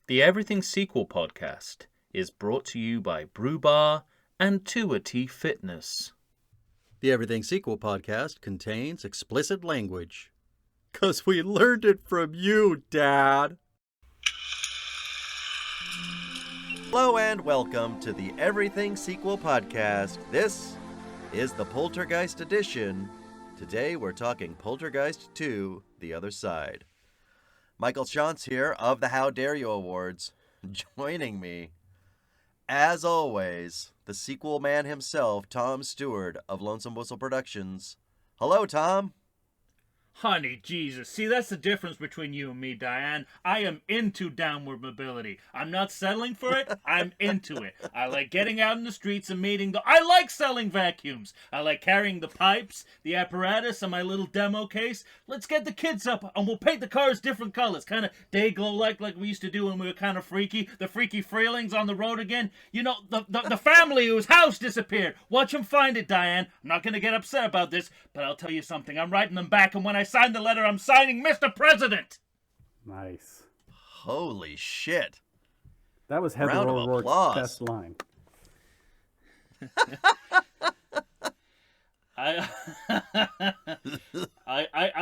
The Everything Sequel podcast is brought to you by Brew Bar and 2T Fitness. The Everything Sequel podcast contains explicit language. 'Cause we learned it from you, Dad. Hello and welcome to the Everything Sequel podcast. This is the Poltergeist edition. Today we're talking Poltergeist 2, The Other Side. Michael Shantz here of the How Dare You Awards. Joining me, as always, the sequel man himself, Tom Stewart of Lonesome Whistle Productions. Hello, Tom. Honey, Jesus. See, that's the difference between you and me, Diane. I am into downward mobility. I'm not settling for it. I'm into it. I like getting out in the streets and meeting the... I like selling vacuums. I like carrying the pipes, the apparatus, and my little demo case. Let's get the kids up, and we'll paint the cars different colors. Kind of day-glow-like we used to do when we were kind of freaky. The freaky freelings on the road again. You know, the family whose house disappeared. Watch them find it, Diane. I'm not going to get upset about this, but I'll tell you something. I'm writing them back, and when I sign the letter, I'm signing Mr. President. Nice. Holy shit. That was Heather Round of O'Rourke's applause. best line. I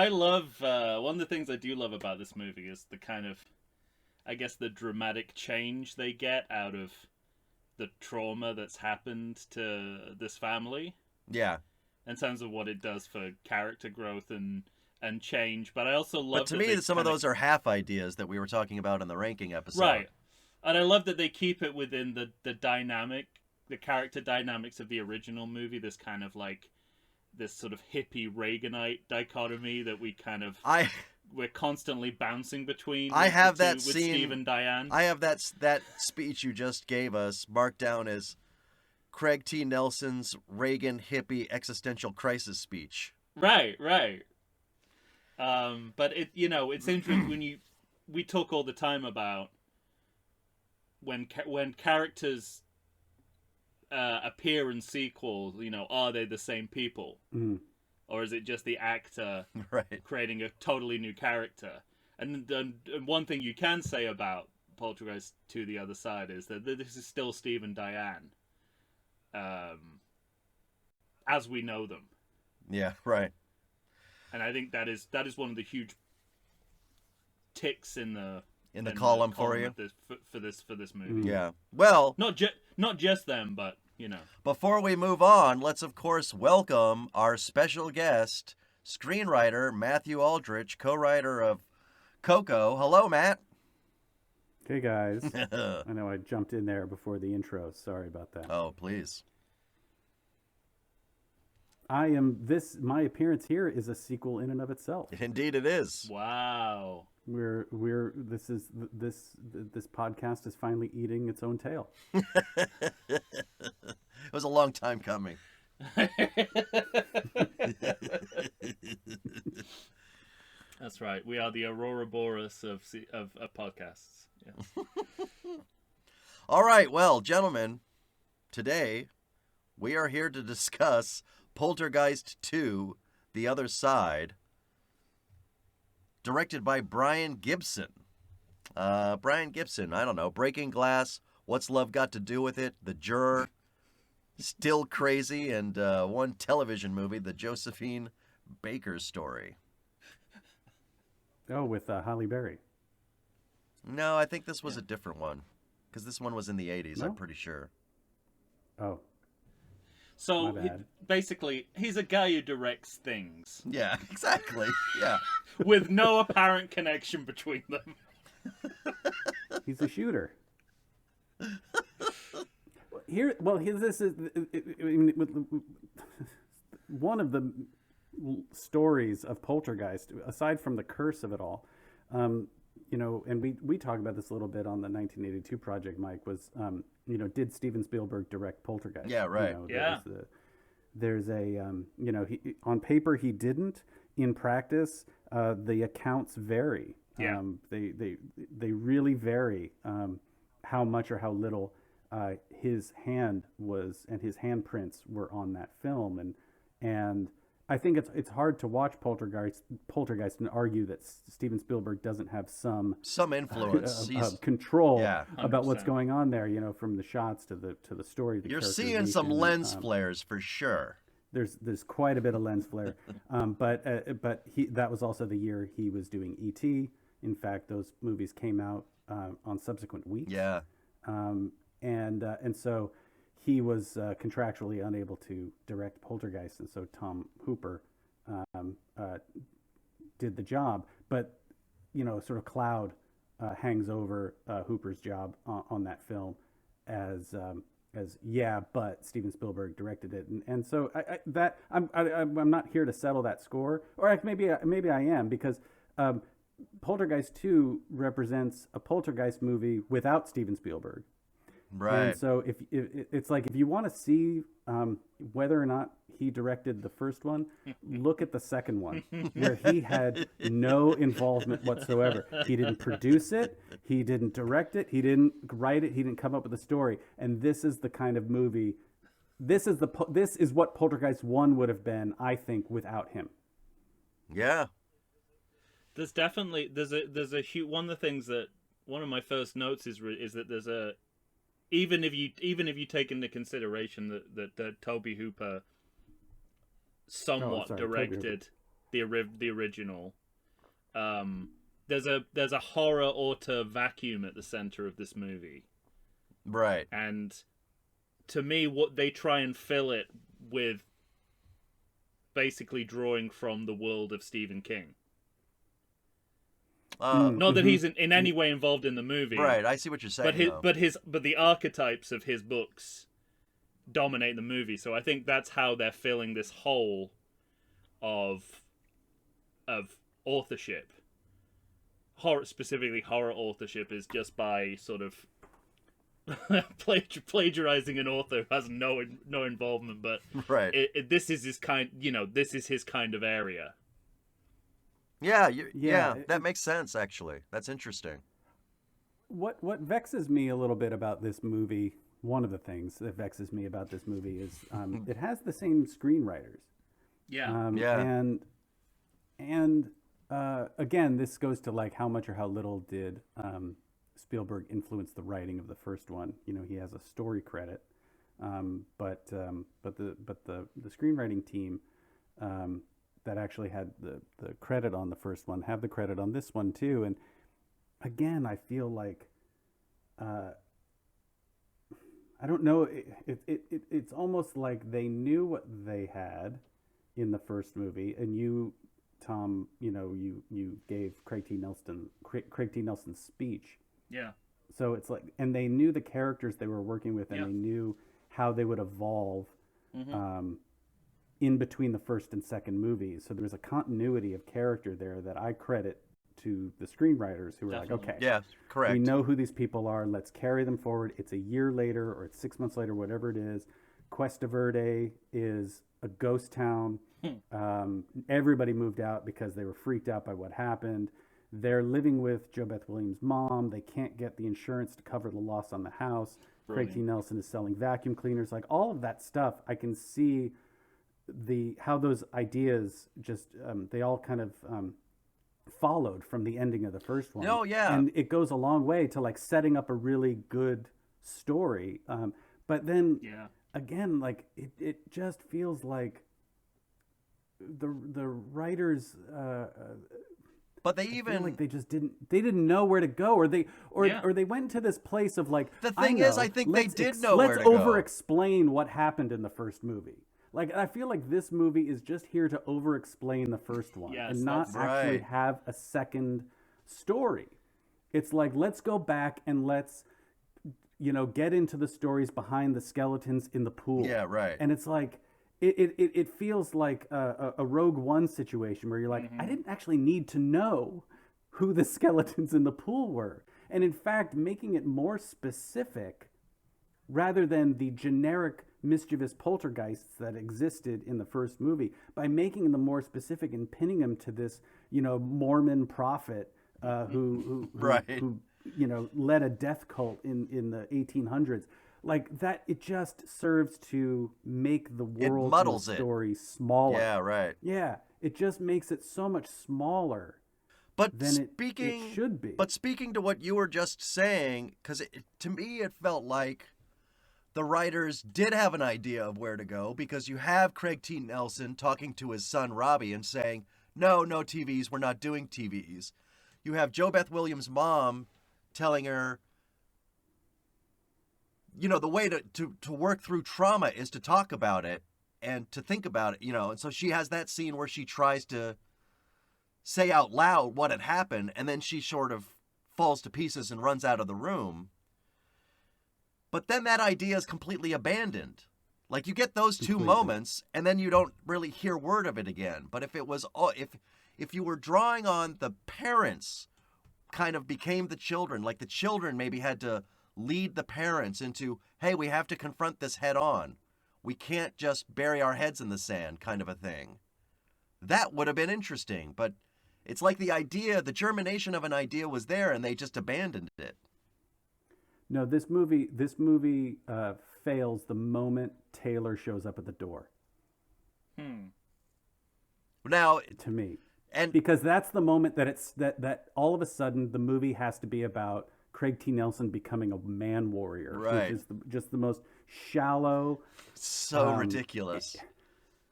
love one of the things I do love about this movie is the kind of, I guess, the dramatic change they get out of the trauma that's happened to this family. Yeah. In terms of what it does for character growth and change. But I also love But to me, some of those are half ideas that we were talking about in the ranking episode. Right. And I love that they keep it within the character dynamics of the original movie, this kind of like, this sort of hippie Reaganite dichotomy that we kind of... we're constantly bouncing between. I have that with scene, Steve and Diane. I have that speech you just gave us marked down as Craig T. Nelson's Reagan hippie existential crisis speech. Right. But it's interesting when we talk all the time about when characters appear in sequels. Are they the same people, or is it just the actor creating a totally new character? And one thing you can say about Poltergeist 2: The Other Side is that this is still Steve and Diane, as we know them. Yeah, right. And I think that is one of the huge ticks in the column for you for this movie. Yeah. Well, not just them, but Before we move on, let's of course welcome our special guest, screenwriter Matthew Aldrich, co-writer of Coco. Hello, Matt. Hey guys. I know I jumped in there before the intro. Sorry about that. Oh, please. My appearance here is a sequel in and of itself. Indeed it is. Wow. This podcast is finally eating its own tail. It was a long time coming. That's right. We are the Aurora Boreas of podcasts. Yeah. All right, well, gentlemen, today we are here to discuss Poltergeist 2, The Other Side, directed by Brian Gibson. Brian Gibson, I don't know, Breaking Glass, What's Love Got to Do with It, The Juror, Still Crazy, and one television movie, The Josephine Baker Story. Oh, with Halle Berry. No, I think this was a different one, because this one was in the 80s, No? I'm pretty sure. Oh. So basically, he's a guy who directs things. Yeah, exactly. Yeah. With no apparent connection between them. He's a shooter. This is one of the stories of Poltergeist, aside from the curse of it all. And we talked about this a little bit on the 1982 project, Mike, was, did Steven Spielberg direct Poltergeist? Yeah, right. There's on paper he didn't. In practice, the accounts vary. Yeah. They really vary how much or how little his hand was and his handprints were on that film. And I think it's hard to watch Poltergeist and argue that Steven Spielberg doesn't have some influence, control Yeah. about what's 100%. going on there. You know, from the shots to the story. The You're seeing characterization, some lens flares for sure. There's quite a bit of lens flare, but that was also the year he was doing E.T. In fact, those movies came out on subsequent weeks. Yeah. And so he was contractually unable to direct Poltergeist, and so Tom Hooper did the job. But you know, sort of cloud hangs over Hooper's job on that film as but Steven Spielberg directed it, and so I'm not here to settle that score, or maybe I am, because Poltergeist 2 represents a Poltergeist movie without Steven Spielberg. Right. And so if it's like, if you want to see whether or not he directed the first one, look at the second one, where he had no involvement whatsoever. He didn't produce it, he didn't direct it, he didn't write it, he didn't come up with a story. And this is the kind of movie. This is what Poltergeist 1 would have been, I think, without him. Yeah. There's definitely there's a huge one of the things that one of my first notes is that there's a even if you take into consideration that Toby Hooper somewhat directed the original, there's a horror auteur vacuum at the center of this movie, Right. and to me, what they try and fill it with, basically drawing from the world of Stephen King. Not that he's in any way involved in the movie. Right, I see what you're saying. But the archetypes of his books dominate the movie. So I think that's how they're filling this hole of authorship. Specifically horror authorship is just by sort of plagiarizing an author who has no involvement, but right. This is his kind. This is his kind of area. Yeah, that makes sense, actually. That's interesting. What vexes me a little bit about this movie, one of the things that vexes me about this movie is it has the same screenwriters. Yeah. And again, this goes to like how much or how little did Spielberg influence the writing of the first one. You know, he has a story credit, but the screenwriting team that actually had the credit on the first one have the credit on this one too. And again, I feel like I don't know. It's almost like they knew what they had in the first movie, and you, Tom, you gave Craig T. Nelson's speech. Yeah. So it's like, and they knew the characters they were working with, and Yeah. they knew how they would evolve. Mm-hmm. In between the first and second movies. So there's a continuity of character there that I credit to the screenwriters who were like, okay, yeah, correct. we know who these people are. Let's carry them forward. It's a year later or it's 6 months later, whatever it is. Cuesta Verde is a ghost town. Everybody moved out because they were freaked out by what happened. They're living with Jo Beth Williams' mom. They can't get the insurance to cover the loss on the house. Brilliant. Craig T. Nelson is selling vacuum cleaners. Like all of that stuff, I can see how those ideas just they all kind of followed from the ending of the first one. Oh yeah, and it goes a long way to like setting up a really good story. But then again, like it just feels like the writers. But they feel like they didn't know where to go, or they went into this place of like, the thing is, I think they did know where to let's go. over-explain what happened in the first movie. Like, I feel like this movie is just here to over-explain the first one and not actually have a second story. It's like, let's go back and let's, get into the stories behind the skeletons in the pool. Yeah, right. And it's like, it feels like a Rogue One situation where you're like, I didn't actually need to know who the skeletons in the pool were. And in fact, making it more specific rather than the generic mischievous poltergeists that existed in the first movie, by making them more specific and pinning them to this, Mormon prophet who led a death cult in the 1800s. like that. It just serves to make the world and the muddles it. story smaller. Yeah, right. Yeah, it just makes it so much smaller But than it should be. But speaking to what you were just saying, because to me it felt like the writers did have an idea of where to go, because you have Craig T. Nelson talking to his son Robbie and saying, no TVs, we're not doing TVs. You have Jo Beth Williams' mom telling her, the way to work through trauma is to talk about it and to think about it, and so she has that scene where she tries to say out loud what had happened, and then she sort of falls to pieces and runs out of the room. But then that idea is completely abandoned. Like, you get those two moments, and then you don't really hear word of it again. But if it was, if you were drawing on the parents kind of became the children, like the children maybe had to lead the parents into, hey, we have to confront this head on. We can't just bury our heads in the sand, kind of a thing. That would have been interesting, but it's like the germination of an idea was there, and they just abandoned it. No, this movie fails the moment Taylor shows up at the door. Now, to me, and because that's the moment that all of a sudden the movie has to be about Craig T. Nelson becoming a man warrior, right? Which is just the most shallow, so ridiculous.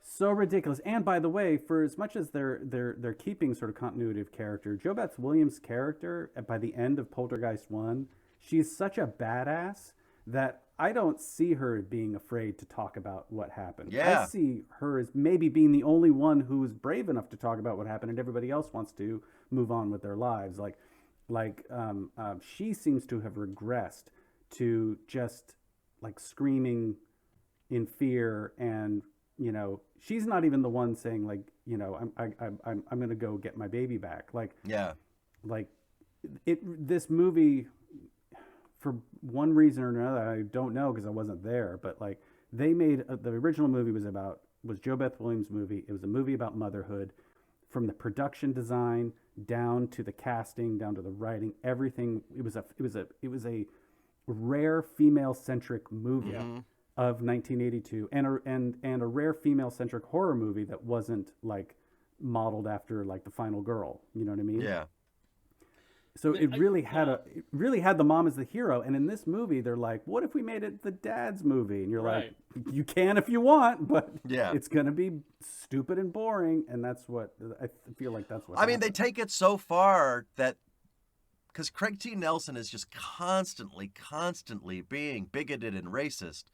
So ridiculous. And by the way, for as much as they're keeping sort of continuity of character, Jo Beth Williams' character by the end of Poltergeist 1, she's such a badass that I don't see her being afraid to talk about what happened. Yeah. I see her as maybe being the only one who's brave enough to talk about what happened, and everybody else wants to move on with their lives. She seems to have regressed to just like screaming in fear, and she's not even the one saying like, I'm gonna go get my baby back. This movie, for one reason or another, I don't know because I wasn't there, but like they made the original movie was Jo Beth Williams' movie. It was a movie about motherhood, from the production design down to the casting, down to the writing, everything. It was a rare female centric movie of 1982, and a rare female centric horror movie that wasn't like modeled after like The Final Girl. You know what I mean? Yeah. So it really had the mom as the hero, and in this movie they're like, what if we made it the dad's movie? And you're like, you can if you want, but it's gonna be stupid and boring, and that's what I feel like. That's what I mean, they take it so far that, because Craig T. Nelson is just constantly being bigoted and racist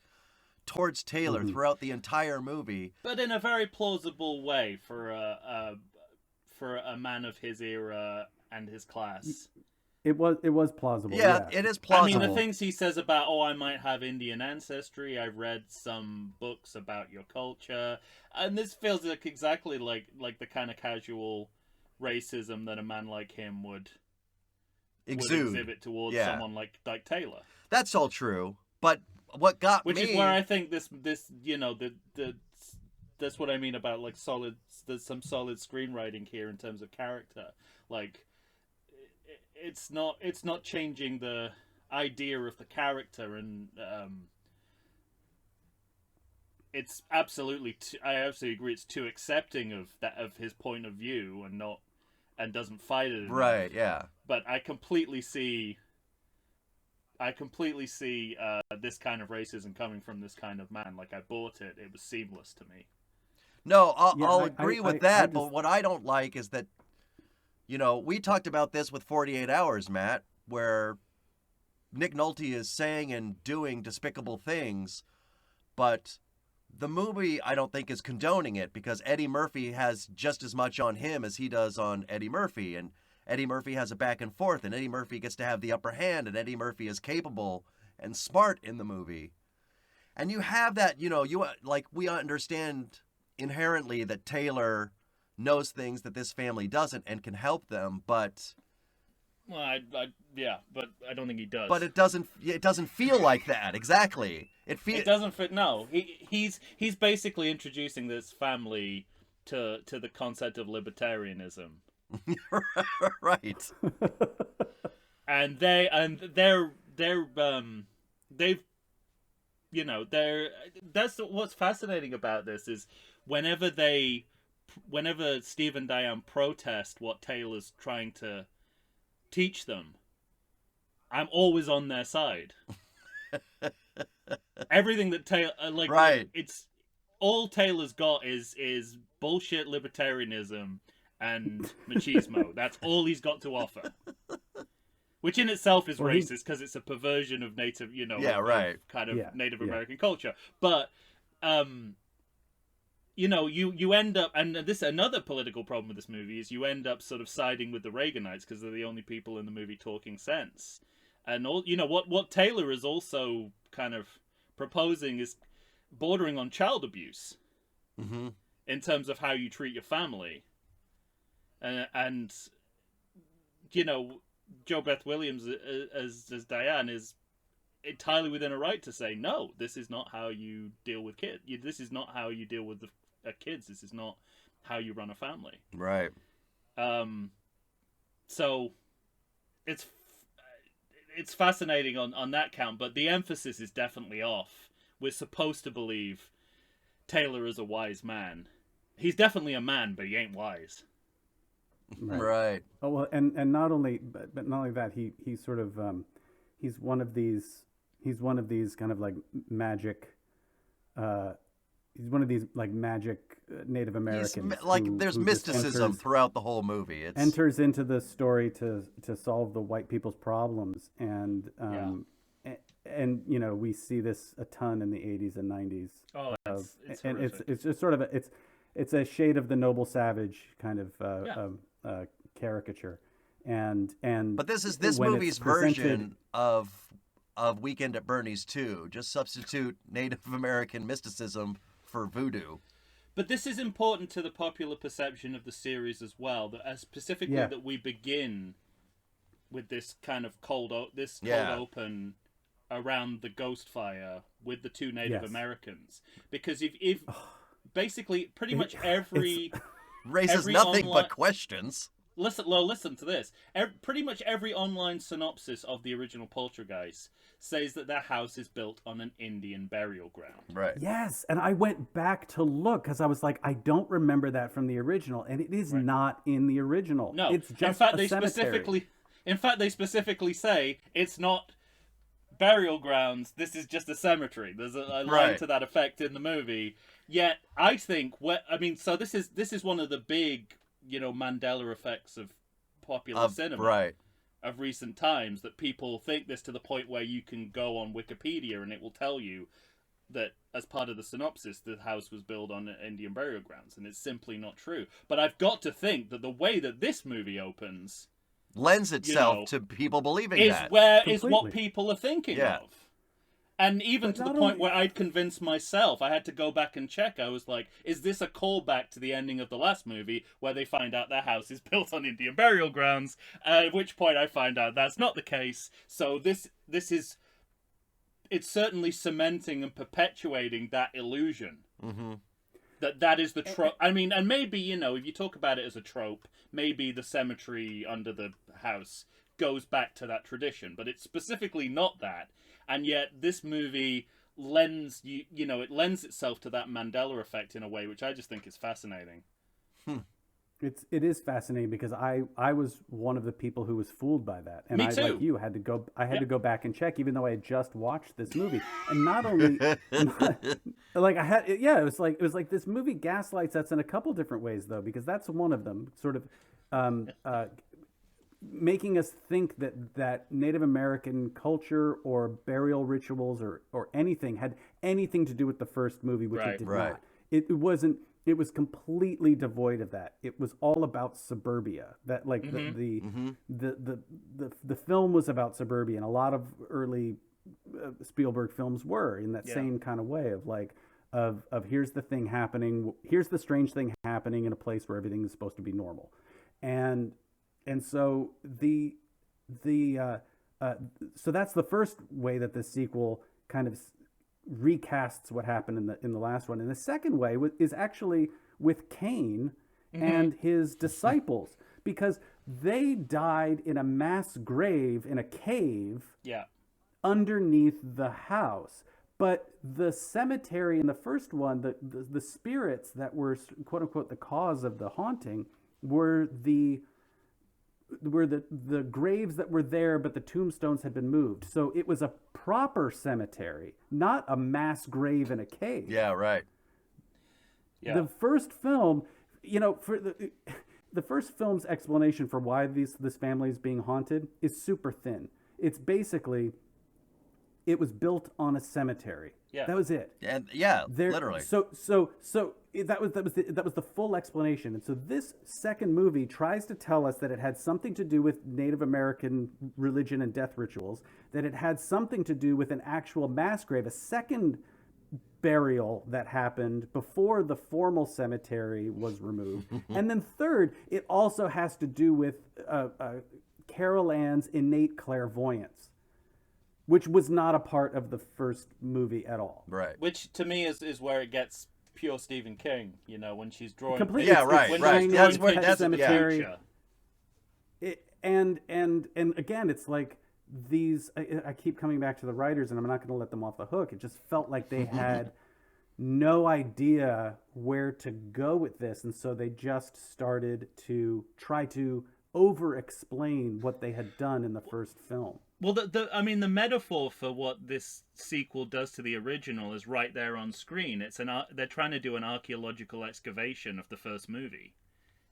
towards Taylor throughout the entire movie, but in a very plausible way for a man of his era and his class. It was plausible. Yeah, it is plausible. I mean, the things he says about, I might have Indian ancestry, I've read some books about your culture, and this feels like exactly like the kind of casual racism that a man like him would exhibit towards someone like Taylor. That's all true, but what got Which is where I think this that's what I mean about like there's some solid screenwriting here in terms of character. Like, it's not changing the idea of the character, and it's absolutely I absolutely agree, it's too accepting of his point of view and doesn't fight it enough. Right, yeah. But I completely see this kind of racism coming from this kind of man. Like, I bought it. It was seamless to me. No, I'll agree with that, but what I don't like is that, we talked about this with 48 Hours, Matt, where Nick Nolte is saying and doing despicable things, but the movie, I don't think, is condoning it, because Eddie Murphy has just as much on him as he does on Eddie Murphy, and Eddie Murphy has a back and forth, and Eddie Murphy gets to have the upper hand, and Eddie Murphy is capable and smart in the movie. And you have that, we understand inherently that Taylor knows things that this family doesn't and can help them, but... Well, but I don't think he does. But it doesn't feel like that, exactly. It doesn't fit, no. He's basically introducing this family to the concept of libertarianism. Right. And they've that's what's fascinating about this is whenever Steve and Diane protest what Taylor's trying to teach them, I'm always on their side. Everything that Taylor Right. it's all Taylor's got is bullshit libertarianism and machismo. That's all he's got to offer. Which in itself is racist because it's a perversion of native, kind of Native American culture. But, you end up, and this another political problem with this movie is you end up sort of siding with the Reaganites because they're the only people in the movie talking sense. And what Taylor is also kind of proposing is bordering on child abuse in terms of how you treat your family, and Jo Beth Williams as Diane is entirely within her right to say, no, this is not how you deal with kids. This is not how you deal with the kids. This is not how you run a family. Right. So it's fascinating on that count, but the emphasis is definitely off. We're supposed to believe Taylor is a wise man. He's definitely a man, but he ain't wise. Right. Oh well, and not only but not only that, he's sort of he's one of these kind of like magic he's one of these like magic Native Americans. There's mysticism throughout the whole movie. It enters into the story to solve the white people's problems, and we see this a ton in the 80s and 90s. Oh, it's just sort of it's a shade of the noble savage kind of caricature, but this movie's version of Weekend at Bernie's too. Just substitute Native American mysticism for voodoo. But this is important to the popular perception of the series as well. That specifically that we begin with this kind of cold open around the ghost fire with the two Native Americans, because if basically pretty much every raises nothing but questions. Listen to this. Pretty much every online synopsis of the original Poltergeist says that their house is built on an Indian burial ground. Right. Yes, and I went back to look because I was like, I don't remember that from the original, and it is not in the original. No, it's just In fact, they specifically say it's not burial grounds. This is just a cemetery. There's a line to that effect in the movie. Yet, I think so this is one of the big, Mandela effects of popular cinema of recent times, that people think this to the point where you can go on Wikipedia and it will tell you that as part of the synopsis, the house was built on Indian burial grounds, and it's simply not true. But I've got to think that the way that this movie opens lends itself to people believing is what people are thinking of. And even to the point where I'd convinced myself, I had to go back and check. I was like, is this a callback to the ending of the last movie where they find out their house is built on Indian burial grounds? At which point I find out that's not the case. So this is, it's certainly cementing and perpetuating that illusion. Mm-hmm. That is the trope. I mean, and maybe, if you talk about it as a trope, maybe the cemetery under the house goes back to that tradition, but it's specifically not that. And yet this movie lends it lends itself to that Mandela effect in a way which I just think is fascinating. It is fascinating because I was one of the people who was fooled by that, and Me too. like you had to go back and check, even though I had just watched this movie. And not only like it was like this movie gaslights us in a couple different ways though, because that's one of them, sort of making us think that Native American culture or burial rituals or anything had anything to do with the first movie, which it did not. It wasn't. It was completely devoid of that. It was all about suburbia. That like the film was about suburbia, and a lot of early Spielberg films were in that same kind of way of like of here's the thing happening, here's the strange thing happening in a place where everything is supposed to be normal, and so so that's the first way that the sequel kind of recasts what happened in the last one. And the second way is actually with Cain and his disciples, because they died in a mass grave in a cave underneath the house. But the cemetery in the first one, the spirits that were quote unquote the cause of the haunting were the graves that were there, but the tombstones had been moved. So it was a proper cemetery, not a mass grave in a cave. Yeah, right. Yeah. The first film, for the first film's explanation for why this family is being haunted is super thin. It's basically, it was built on a cemetery. Yeah. That was it. And yeah, literally. So that was the full explanation. And so this second movie tries to tell us that it had something to do with Native American religion and death rituals, that it had something to do with an actual mass grave, a second burial that happened before the formal cemetery was removed. And then third, it also has to do with Carol Ann's innate clairvoyance, which was not a part of the first movie at all. Right. Which to me is where it gets pure Stephen King, when she's drawing. Completely. Yeah, right, when right. she's That's drawing what pictures that's of the cemetery. future. And again, it's like these. I keep coming back to the writers, and I'm not going to let them off the hook. It just felt like they had no idea where to go with this, and so they just started to try to over-explain what they had done in the first film. Well, the metaphor for what this sequel does to the original is right there on screen. They're trying to do an archaeological excavation of the first movie,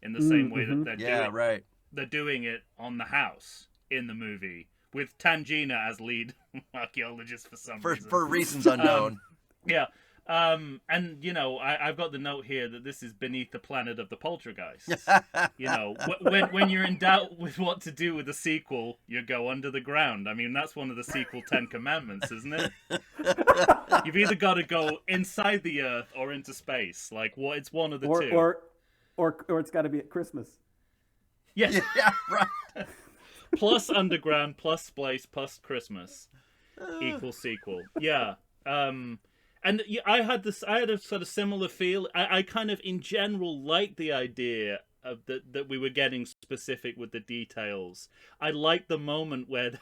in the same way that they're doing it on the house in the movie with Tangina as lead archaeologist for some reason. For reasons unknown. Yeah. I've got the note here that this is beneath the planet of the Poltergeists. When you're in doubt with what to do with the sequel, you go under the ground. I mean, that's one of the sequel 10 commandments, isn't it? You've either got to go inside the earth or into space. It's one of the two. Or it's got to be at Christmas. Yes. Yeah, right. Plus underground, plus space, plus Christmas equals sequel. Yeah. And I had a sort of similar feel. I kind of, in general, like the idea of that we were getting specific with the details. I like the moment where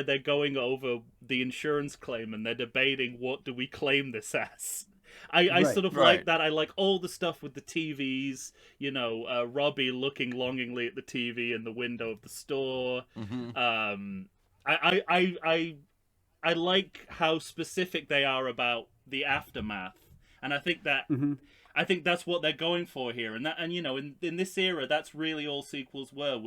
they're going over the insurance claim and they're debating what do we claim this as. I sort of like that. I like all the stuff with the TVs. Robbie looking longingly at the TV in the window of the store. Mm-hmm. I like how specific they are about the aftermath, and I think that I think that's what they're going for here. And in this era, that's really all sequels were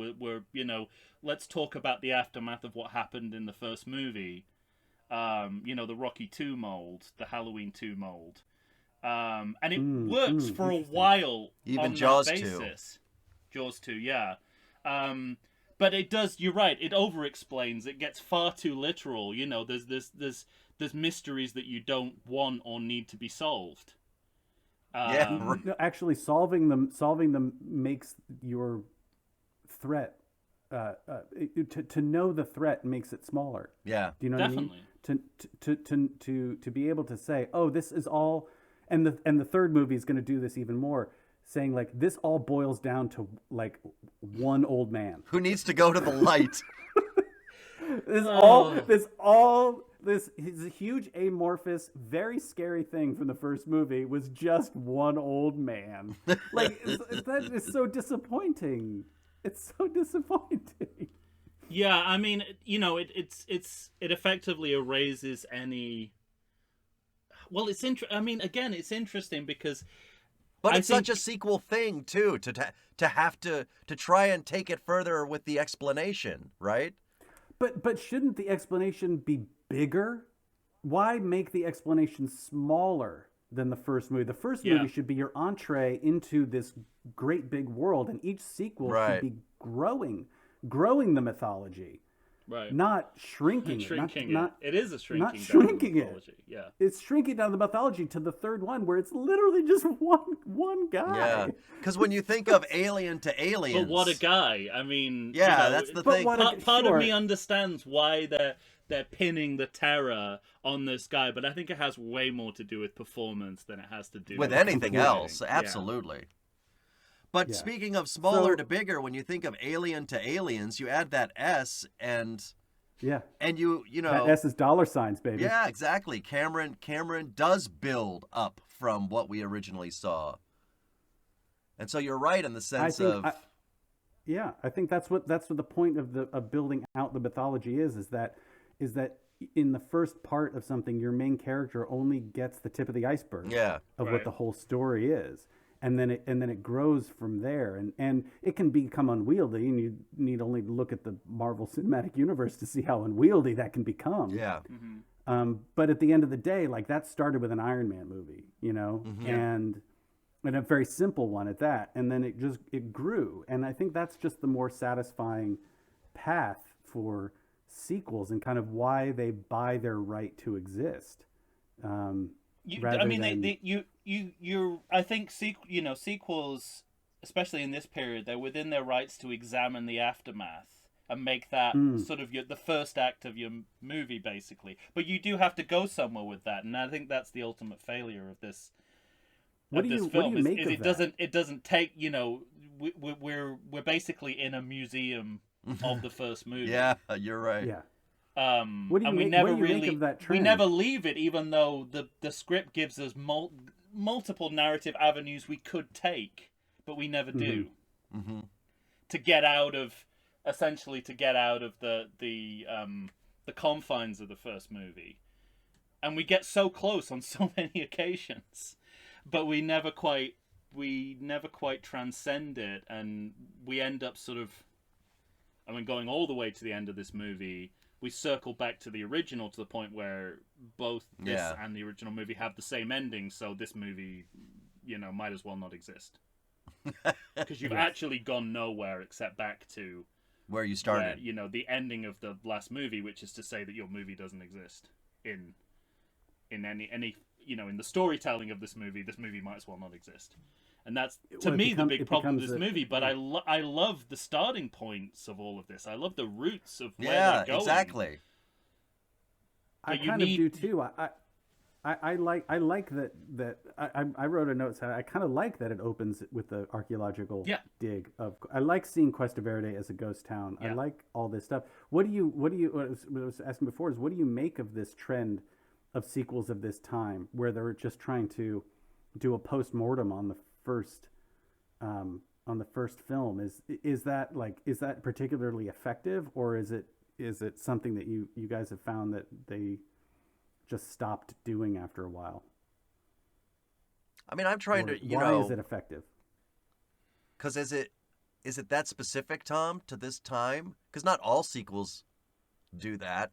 let's talk about the aftermath of what happened in the first movie. The Rocky 2 mold, the Halloween 2 mold, and it works for a while. Even on Jaws that 2. basis. Jaws 2, yeah. But it does. You're right. It over-explains. It gets far too literal. There's mysteries that you don't want or need to be solved. No, actually, solving them makes your threat. To know the threat makes it smaller. Yeah. Do you know Definitely. what I mean? To be able to say, oh, this is all, and the third movie is going to do this even more. Saying this all boils down to one old man Who needs to go to the light? This huge amorphous, very scary thing from the first movie was just one old man. That is so disappointing. It's so disappointing. Yeah, I mean, it effectively erases any. Well, it's it's interesting because. But it's such a sequel thing too, to have to try and take it further with the explanation, right? But shouldn't the explanation be bigger? Why make the explanation smaller than the first movie? The first movie should be your entree into this great big world, and each sequel should be growing the mythology. Right. Not shrinking it. It is a shrinking. Not shrinking down mythology. it. Yeah. It's shrinking down the mythology to the third one where it's literally just one guy. Yeah. Because when you think of Alien to Aliens. But what a guy. I mean. Yeah, that's the thing. Part of me understands why they're pinning the terror on this guy, but I think it has way more to do with performance than it has to do with anything else. Yeah. Absolutely. But speaking of smaller to bigger, when you think of Alien to Aliens, you add that S, and Yeah. And you That know, S is dollar signs, baby. yeah, exactly. Cameron does build up from what we originally saw. And so you're right in the I sense think, of yeah, I think that's what the point of building out the mythology is that in the first part of something, your main character only gets the tip of the iceberg yeah. of Right. what the whole story is, and then it grows from there, and it can become unwieldy, and you need only to look at the Marvel Cinematic Universe to see how unwieldy that can become. Yeah. But at the end of the day, like that started with an Iron Man movie, you know, and a very simple one at that, and then it grew, and I think that's just the more satisfying path for sequels and kind of why they buy their right to exist. I mean, I think sequels, especially in this period, they're within their rights to examine the aftermath and make that sort of the first act of your movie, basically. But you do have to go somewhere with that, and I think that's the ultimate failure of this. What do you make of that? It doesn't take, we're basically in a museum of the first movie. Yeah, you're right. Yeah. What do you make of that we trend? never leave it, even though the script gives us multiple narrative avenues we could take, but we never do. To get out of the confines of the first movie, and we get so close on so many occasions, but we never quite transcend it, and we end up sort of, I mean, going all the way to the end of this movie, we circle back to the original to the point where both this and the original movie have the same ending, so this movie, might as well not exist. Because you've actually gone nowhere except back to where you started. The ending of the last movie, which is to say that your movie doesn't exist in any in the storytelling of this movie might as well not exist. And that's, to me, the big problem with this movie. But I love the starting points of all of this. I love the roots of where they're going. Exactly. I kind of do too. I like that. I wrote a note saying I kind of like that it opens with the archaeological dig of. I like seeing Cuesta Verde as a ghost town. I like all this stuff. What I was asking before is, what do you make of this trend of sequels of this time where they're just trying to do a post-mortem on the first film? Is that particularly effective, or is it something that you guys have found that they just stopped doing after a while? I mean, I'm trying to, why is it effective? Because is it that specific, Tom, to this time? Because not all sequels do that.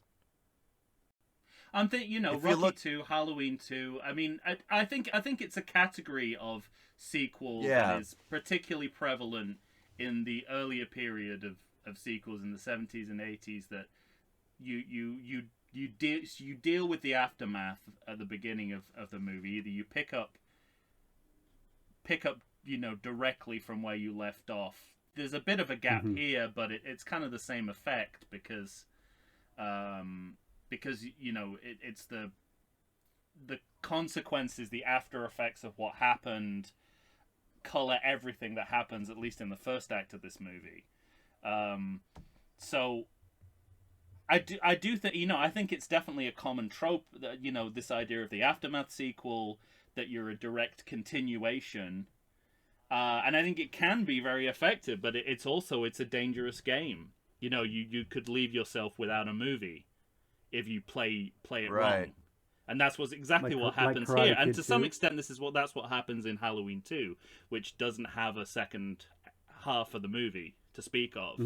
I'm thinking, Rocky 2, Halloween 2. I mean, I think it's a category of sequel that is particularly prevalent in the earlier period of sequels in the 70s and 80s, that you deal with the aftermath at the beginning of the movie. Either you pick up directly from where you left off. There's a bit of a gap here, but it's kind of the same effect because it's the consequences, the after effects of what happened color everything that happens, at least in the first act of this movie. So I do think, I think it's definitely a common trope that, this idea of the aftermath sequel, that you're a direct continuation. And I think it can be very effective, but it's a dangerous game. You could leave yourself without a movie if you play it wrong. And that's exactly what happens here. And to some extent, that's what happens in Halloween 2, which doesn't have a second half of the movie to speak of.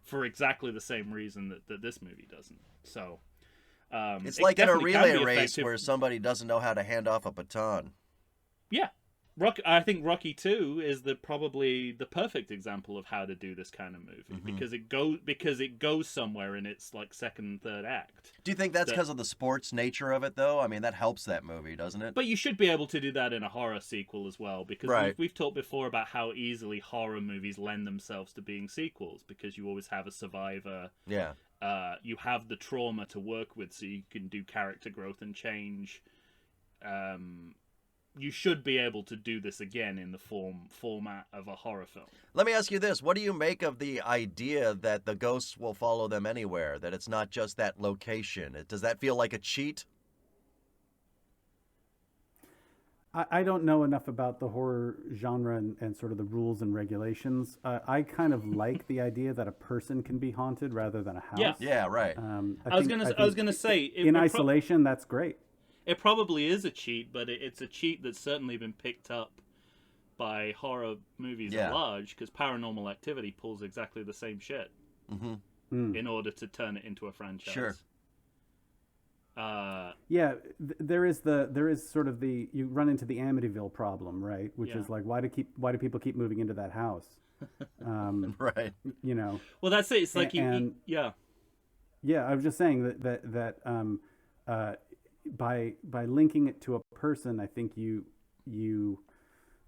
For exactly the same reason that this movie doesn't. So it's like in a relay race where somebody doesn't know how to hand off a baton. Yeah. I think Rocky 2 is probably the perfect example of how to do this kind of movie, because it goes somewhere in its second and third act. Do you think that's because of the sports nature of it, though? I mean, that helps that movie, doesn't it? But you should be able to do that in a horror sequel as well, because we've talked before about how easily horror movies lend themselves to being sequels, because you always have a survivor. Yeah. You have the trauma to work with, so you can do character growth and change. you should be able to do this again in the format of a horror film. Let me ask you this. What do you make of the idea that the ghosts will follow them anywhere, that it's not just that location? Does that feel like a cheat? I don't know enough about the horror genre and sort of the rules and regulations. I kind of like the idea that a person can be haunted rather than a house. Yeah. Yeah, right. I was gonna say in isolation, that's great. It probably is a cheat, but it's a cheat that's certainly been picked up by horror movies at large, because Paranormal Activity pulls exactly the same shit in order to turn it into a franchise. Sure. There is sort of you run into the Amityville problem, right? Which is like, why do people keep moving into that house? Right. You know. Well, that's it. It's like Yeah, I was just saying that by linking it to a person, I think you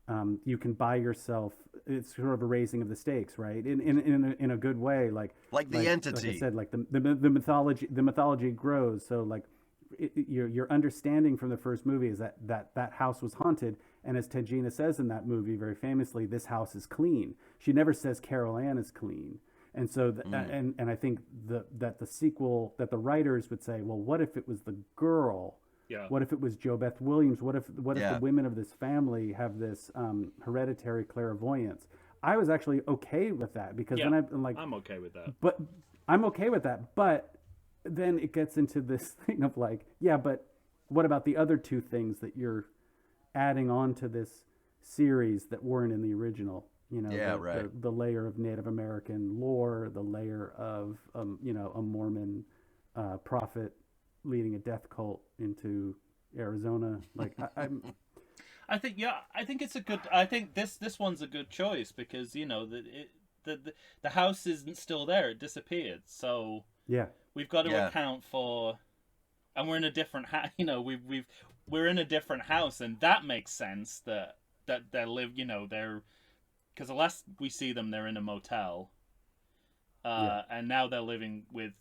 can buy yourself. It's sort of a raising of the stakes, right? In a good way, like the entity. Like I said, like the mythology grows. So like your understanding from the first movie is that house was haunted, and as Tangina says in that movie very famously, this house is clean. She never says Carol Ann is clean. And so, and I think that the sequel, that the writers would say, well, what if it was the girl? Yeah. What if it was Jo Beth Williams? What if the women of this family have this hereditary clairvoyance? I was actually okay with that, because then I'm like, I'm okay with that. But I'm okay with that. But then it gets into this thing of like, yeah, but what about the other two things that you're adding on to this series that weren't in the original? You know, the layer of Native American lore, the layer of a Mormon prophet leading a death cult into Arizona. Like I think it's a good. I think this one's a good choice, because the house isn't still there; it disappeared. So we've got to account for, and we're in a different we're in a different house, and that makes sense that they live. They're, because the last we see them, they're in a motel, and now they're living with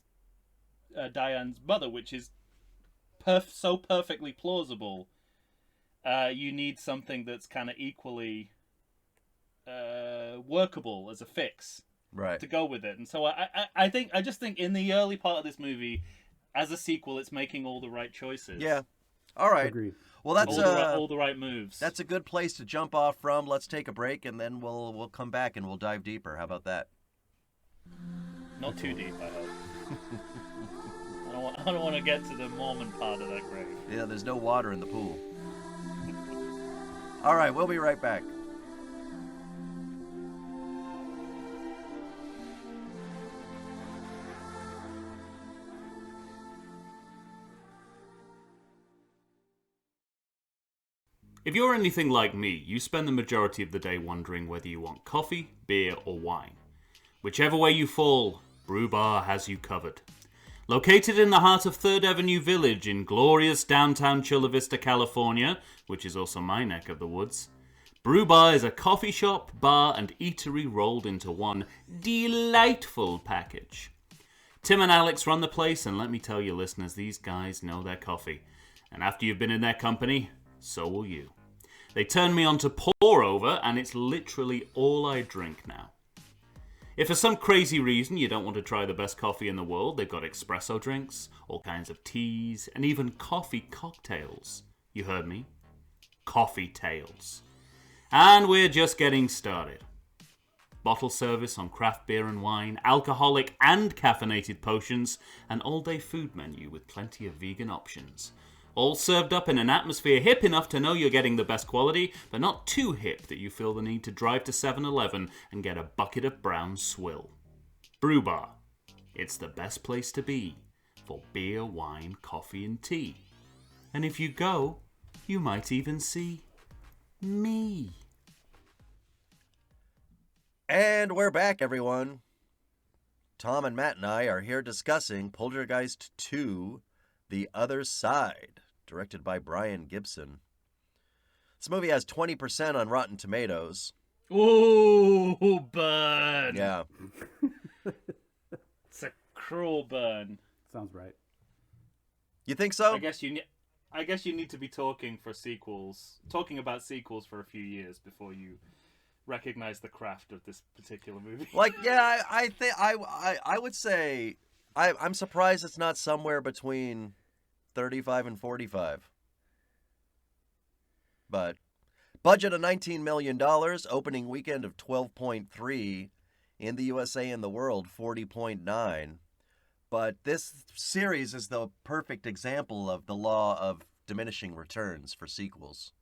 Diane's mother, which is so perfectly plausible. You need something that's kind of equally workable as a fix, right, to go with it. And so I just think in the early part of this movie, as a sequel, it's making all the right choices. Yeah. All right. Agreed. Well, that's all the right moves. That's a good place to jump off from. Let's take a break, and then we'll come back and we'll dive deeper. How about that? Not too deep, I hope. I don't want to get to the Mormon part of that grave. Yeah, there's no water in the pool. All right, we'll be right back. If you're anything like me, you spend the majority of the day wondering whether you want coffee, beer, or wine. Whichever way you fall, Brew Bar has you covered. Located in the heart of 3rd Avenue Village in glorious downtown Chula Vista, California, which is also my neck of the woods, Brew Bar is a coffee shop, bar, and eatery rolled into one delightful package. Tim and Alex run the place, and let me tell you, listeners, these guys know their coffee. And after you've been in their company, so will you. They turned me on to pour over, and it's literally all I drink now. If for some crazy reason you don't want to try the best coffee in the world, they've got espresso drinks, all kinds of teas, and even coffee cocktails. You heard me? Coffee tails. And we're just getting started. Bottle service on craft beer and wine, alcoholic and caffeinated potions, an all-day food menu with plenty of vegan options. All served up in an atmosphere hip enough to know you're getting the best quality, but not too hip that you feel the need to drive to 7-Eleven and get a bucket of brown swill. Brew Bar. It's the best place to be for beer, wine, coffee, and tea. And if you go, you might even see me. And we're back, everyone. Tom and Matt and I are here discussing Poltergeist 2, The Other Side, directed by Brian Gibson. This movie has 20% on Rotten Tomatoes. Ooh, burn. Yeah. It's a cruel burn. Sounds right. You think so? I guess you I guess you need to be talking about sequels for a few years before you recognize the craft of this particular movie. Like, yeah, I think I would say I'm surprised it's not somewhere between 35 and 45. But budget of $19 million, opening weekend of 12.3, in the USA and the world 40.9. But this series is the perfect example of the law of diminishing returns for sequels.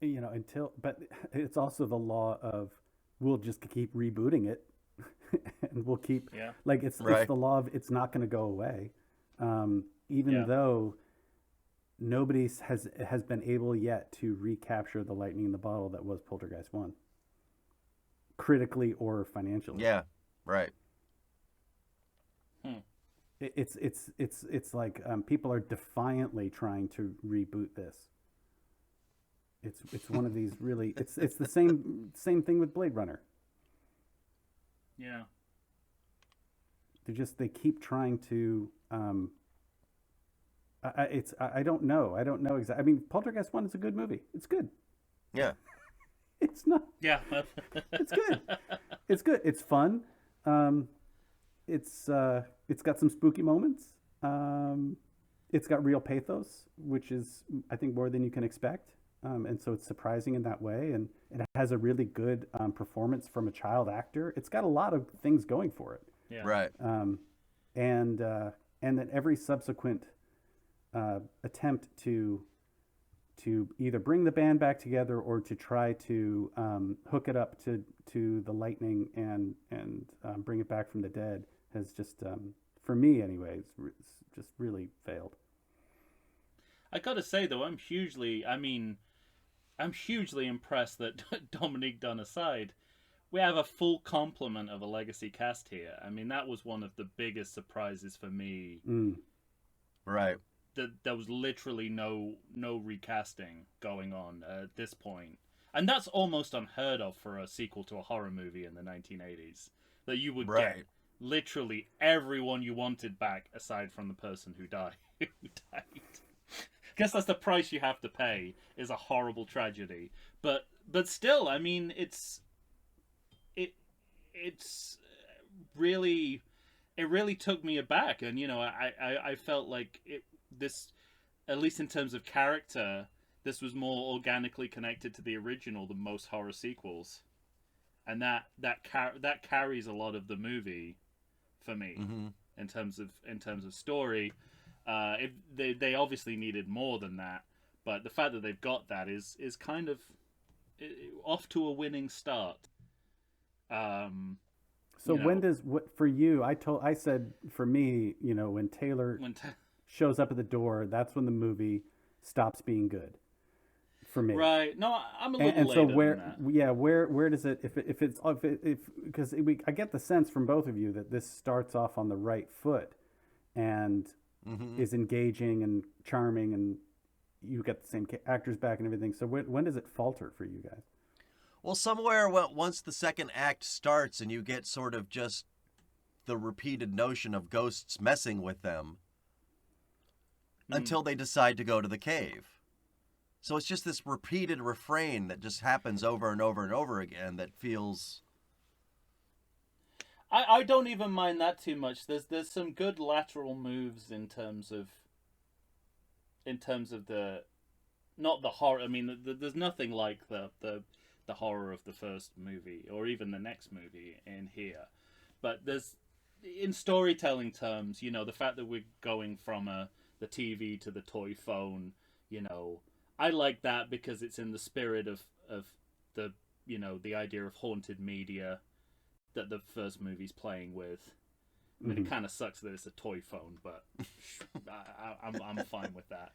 But it's also the law of we'll just keep rebooting it, and we'll keep it's the law of it's not going to go away, even though nobody has been able yet to recapture the lightning in the bottle that was Poltergeist 1, critically or financially. Yeah, right. It's like people are defiantly trying to reboot this. It's one of these really it's the same thing with Blade Runner. Yeah. They keep trying to I don't know exactly. I mean, Poltergeist 1 is a good movie. It's good. Yeah. It's not. Yeah. It's good. It's good. It's fun. It's got some spooky moments. It's got real pathos, which is, I think, more than you can expect. And so it's surprising in that way. And it has a really good performance from a child actor. It's got a lot of things going for it. Yeah. Right. And then every subsequent attempt to either bring the band back together or to try to hook it up to the lightning and bring it back from the dead has just, for me anyways, just really failed. I gotta say though, I'm hugely impressed that Dominique Dunne aside, we have a full complement of a legacy cast here. I mean, that was one of the biggest surprises for me. Right. That there was literally no recasting going on at this point. And that's almost unheard of for a sequel to a horror movie in the 1980s. That you would get literally everyone you wanted back aside from the person who died. I guess that's the price you have to pay, is a horrible tragedy. But still, I mean, it's really, it really took me aback. And, you know, I felt like this, at least in terms of character, this was more organically connected to the original than most horror sequels. And that carries a lot of the movie for me, in terms of story. They obviously needed more than that, but the fact that they've got that is kind of off to a winning start. So when does, what for you? I said for me, you know, when Taylor shows up at the door, that's when the movie stops being good. For me, right? No, I'm a little and later so where, than that. yeah, where does it? If because I get the sense from both of you that this starts off on the right foot, and is engaging and charming, and you get the same actors back and everything. So when does it falter for you guys? Well, somewhere once the second act starts and you get sort of just the repeated notion of ghosts messing with them until they decide to go to the cave. So it's just this repeated refrain that just happens over and over and over again that feels... I don't even mind that too much. There's some good lateral moves in terms of the, not the horror. I mean, there's nothing like the horror of the first movie or even the next movie in here. But there's, in storytelling terms, you know, the fact that we're going from the TV to the toy phone, you know, I like that because it's in the spirit of the, you know, the idea of haunted media that the first movie's playing with. I mean, it kind of sucks that it's a toy phone, but I'm fine with that.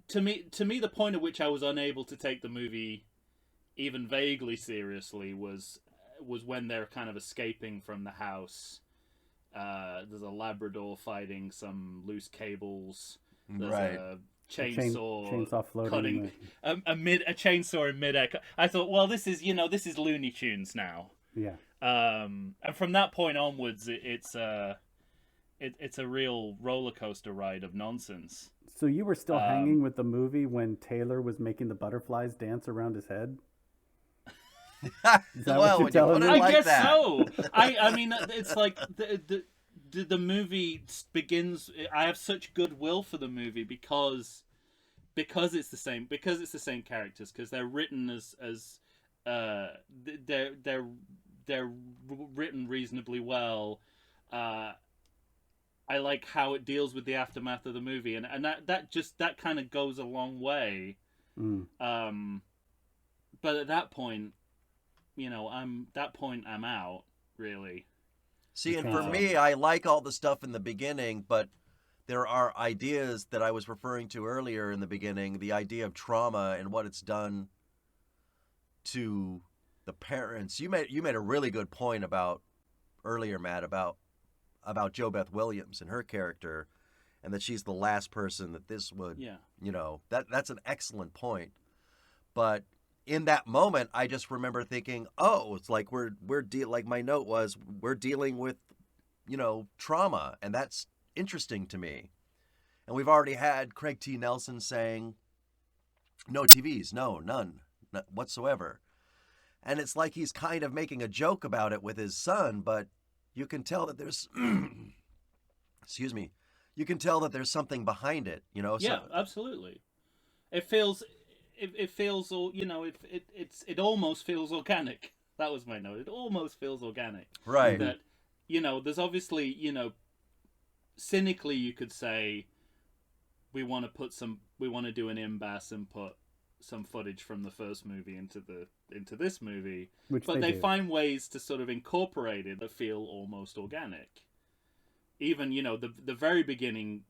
To me, the point at which I was unable to take the movie even vaguely seriously was when they're kind of escaping from the house. There's a Labrador fighting some loose cables. There's a chainsaw floating cutting a chainsaw in midair. I thought, well, this is Looney Tunes now. Yeah. And from that point onwards, it's it's a real roller coaster ride of nonsense. So you were still hanging with the movie when Taylor was making the butterflies dance around his head? Is that Well, what you're when you telling put me? it I like guess that. so. I mean, it's like the movie begins. I have such goodwill for the movie because it's the same characters, because they're written as they're written reasonably well. I like how it deals with the aftermath of the movie, and that kind of goes a long way. Mm. But at that point, I'm out, really. See, and Okay, for so- me, I like all the stuff in the beginning, but there are ideas that I was referring to earlier in the beginning, the idea of trauma and what it's done to the parents. You made a really good point about earlier, Matt, about Jo Beth Williams and her character, and that she's the last person that this would, Yeah. That's an excellent point. But in that moment, I just remember thinking, oh, it's like like my note was, we're dealing with, trauma, and that's interesting to me. And we've already had Craig T. Nelson saying, no TVs, none whatsoever. And it's like he's kind of making a joke about it with his son, but you can tell that there's, excuse me, you can tell that there's something behind it, Yeah, absolutely. It feels, all, it almost feels organic. That was my note. It almost feels organic. Right. That, there's obviously, cynically you could say, we want to do an imbas and put some footage from the first movie into this movie, Which but they they do. find ways to sort of incorporate it that feel almost organic. Even the very beginning,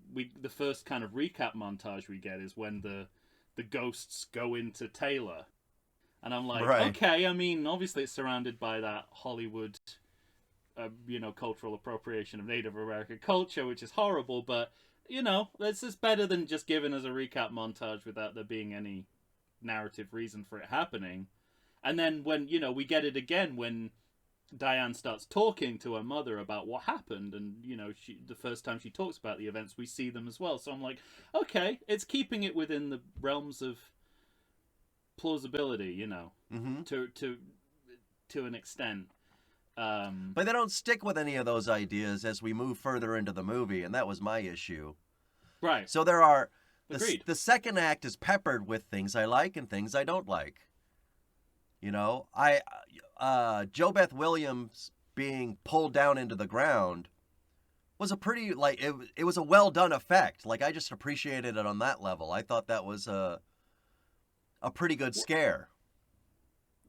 the first kind of recap montage we get is when the ghosts go into Taylor, and I'm like, Right. okay, I mean, obviously it's surrounded by that Hollywood, cultural appropriation of Native American culture, which is horrible, but this is better than just giving us a recap montage without there being any narrative reason for it happening. And then when we get it again when Diane starts talking to her mother about what happened, and the first time she talks about the events, we see them as well. So I'm like, okay, it's keeping it within the realms of plausibility, Mm-hmm. to an extent. But they don't stick with any of those ideas as we move further into the movie, and that was my issue. Right. So there are Agreed. the second act is peppered with things I like and things I don't like. Jo Beth Williams being pulled down into the ground was a pretty, it was a well done effect. Like, I just appreciated it on that level. I thought that was a pretty good scare.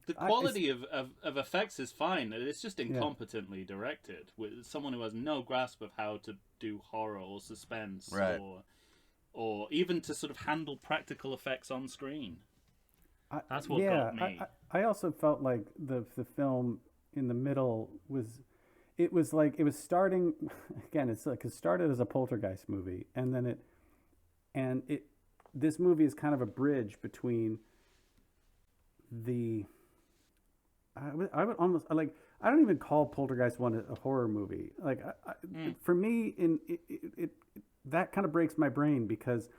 The quality of effects is fine. It's just incompetently directed with someone who has no grasp of how to do horror or suspense, Right. or even to sort of handle practical effects on screen. That's what got me. I also felt like the film in the middle was starting again. It's like it started as a Poltergeist movie, and then this movie is kind of a bridge between the. I would almost like. I don't even call Poltergeist 1 a horror movie. Like for me, it that kind of breaks my brain, because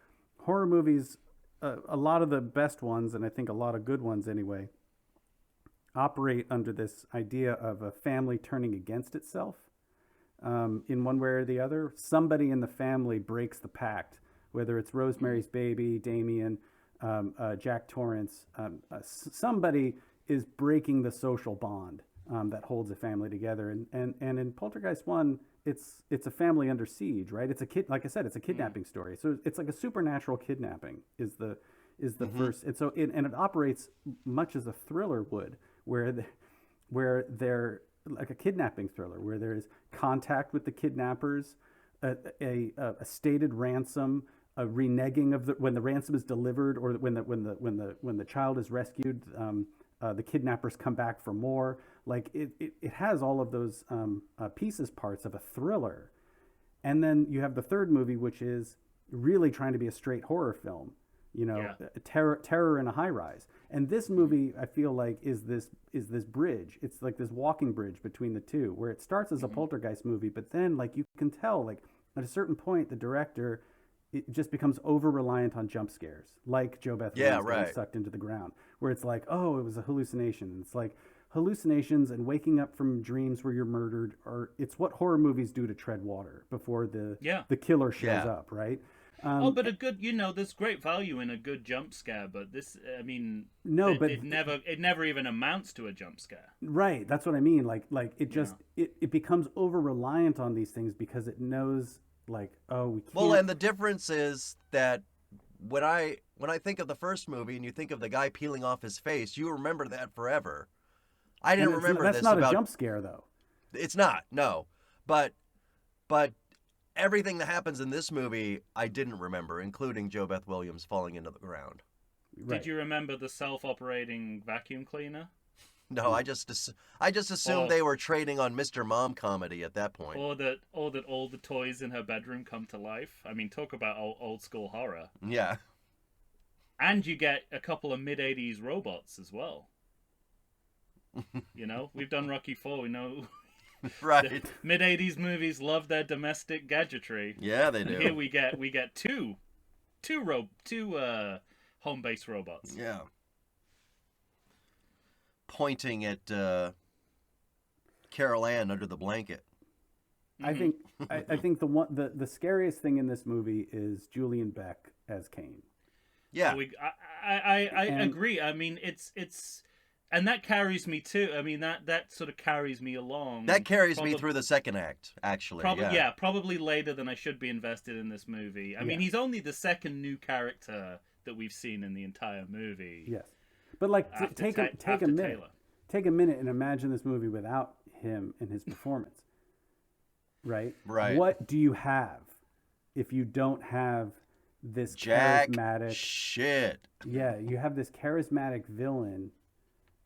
horror movies, a lot of the best ones, and I think a lot of good ones anyway, operate under this idea of a family turning against itself in one way or the other. Somebody in the family breaks the pact, whether it's Rosemary's Baby, Damien, Jack Torrance. Somebody is breaking the social bond that holds a family together. And in Poltergeist 1, it's a family under siege, right? It's a kid, like I said, it's a kidnapping story. So it's like a supernatural kidnapping is the first, and so it operates much as a thriller would, where they're like a kidnapping thriller, where there is contact with the kidnappers, a stated ransom, a reneging of when the ransom is delivered, or when the child is rescued, the kidnappers come back for more. Like it has all of those parts of a thriller. And then you have the third movie, which is really trying to be a straight horror film. you know, Yeah. terror in a high rise. And this movie, I feel like, is this bridge. It's like this walking bridge between the two, where it starts as a poltergeist movie, but then like you can tell, like at a certain point, the director it just becomes over reliant on jump scares, like Joe Beth Yeah, Williams getting right. sucked into the ground, where it's like, oh, it was a hallucination. It's like hallucinations and waking up from dreams where you're murdered, or it's what horror movies do to tread water before Yeah. the killer shows Yeah. up, right? Oh, but a good, there's great value in a good jump scare, but this, I mean, No, but it never even amounts to a jump scare. right, that's what I mean. Like it just it becomes over reliant on these things because it knows like, oh, we can't. Well, and the difference is that when I think of the first movie and you think of the guy peeling off his face, you remember that forever. I didn't remember that's this not about a jump scare though. It's not, no. But everything that happens in this movie, I didn't remember, including Joe Beth Williams falling into the ground. Right. Did you remember the self-operating vacuum cleaner? No, I just assumed they were trading on Mr. Mom comedy at that point. Or that all the toys in her bedroom come to life? I mean, talk about old school horror. Yeah. And you get a couple of mid-'80s robots as well. You know, we've done Rocky IV. We know Right. mid-'80s movies love their domestic gadgetry. Yeah, they And do. here we get two home-based robots. Yeah. Pointing at Carol Ann under the blanket. I think I think the scariest thing in this movie is Julian Beck as Kane. Yeah. I agree. I mean, it's and that carries me too. I mean, that sort of carries me along. That carries me through the second act, actually. Probably later than I should be invested in this movie. I mean, he's only the second new character that we've seen in the entire movie. Yes, but like take a minute, Taylor. take a minute and imagine this movie without him and his performance. Right. Right. What do you have if you don't have this Jack charismatic? Shit. Yeah, you have this charismatic villain.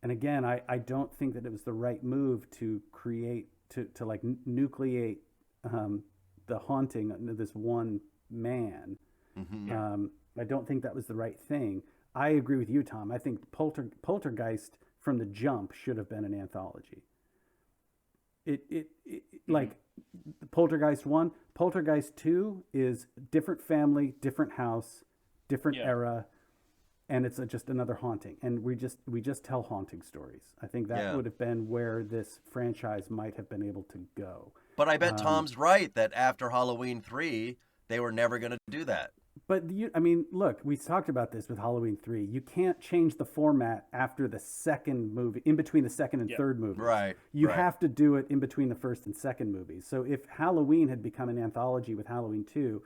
And again, I don't think that it was the right move to create to like nucleate the haunting of this one man. Mm-hmm. I don't think that was the right thing. I agree with you, Tom. I think Poltergeist from the jump should have been an anthology. It like Poltergeist 1, Poltergeist 2 is different family, different house, different era. And it's just another haunting, and we just tell haunting stories. I think that would have been where this franchise might have been able to go. But I bet Tom's right that after Halloween 3, they were never going to do that. But I mean, look, we talked about this with Halloween 3. You can't change the format after the second movie, in between the second and third movie. Right. You have to do it in between the first and second movies. So if Halloween had become an anthology with Halloween 2,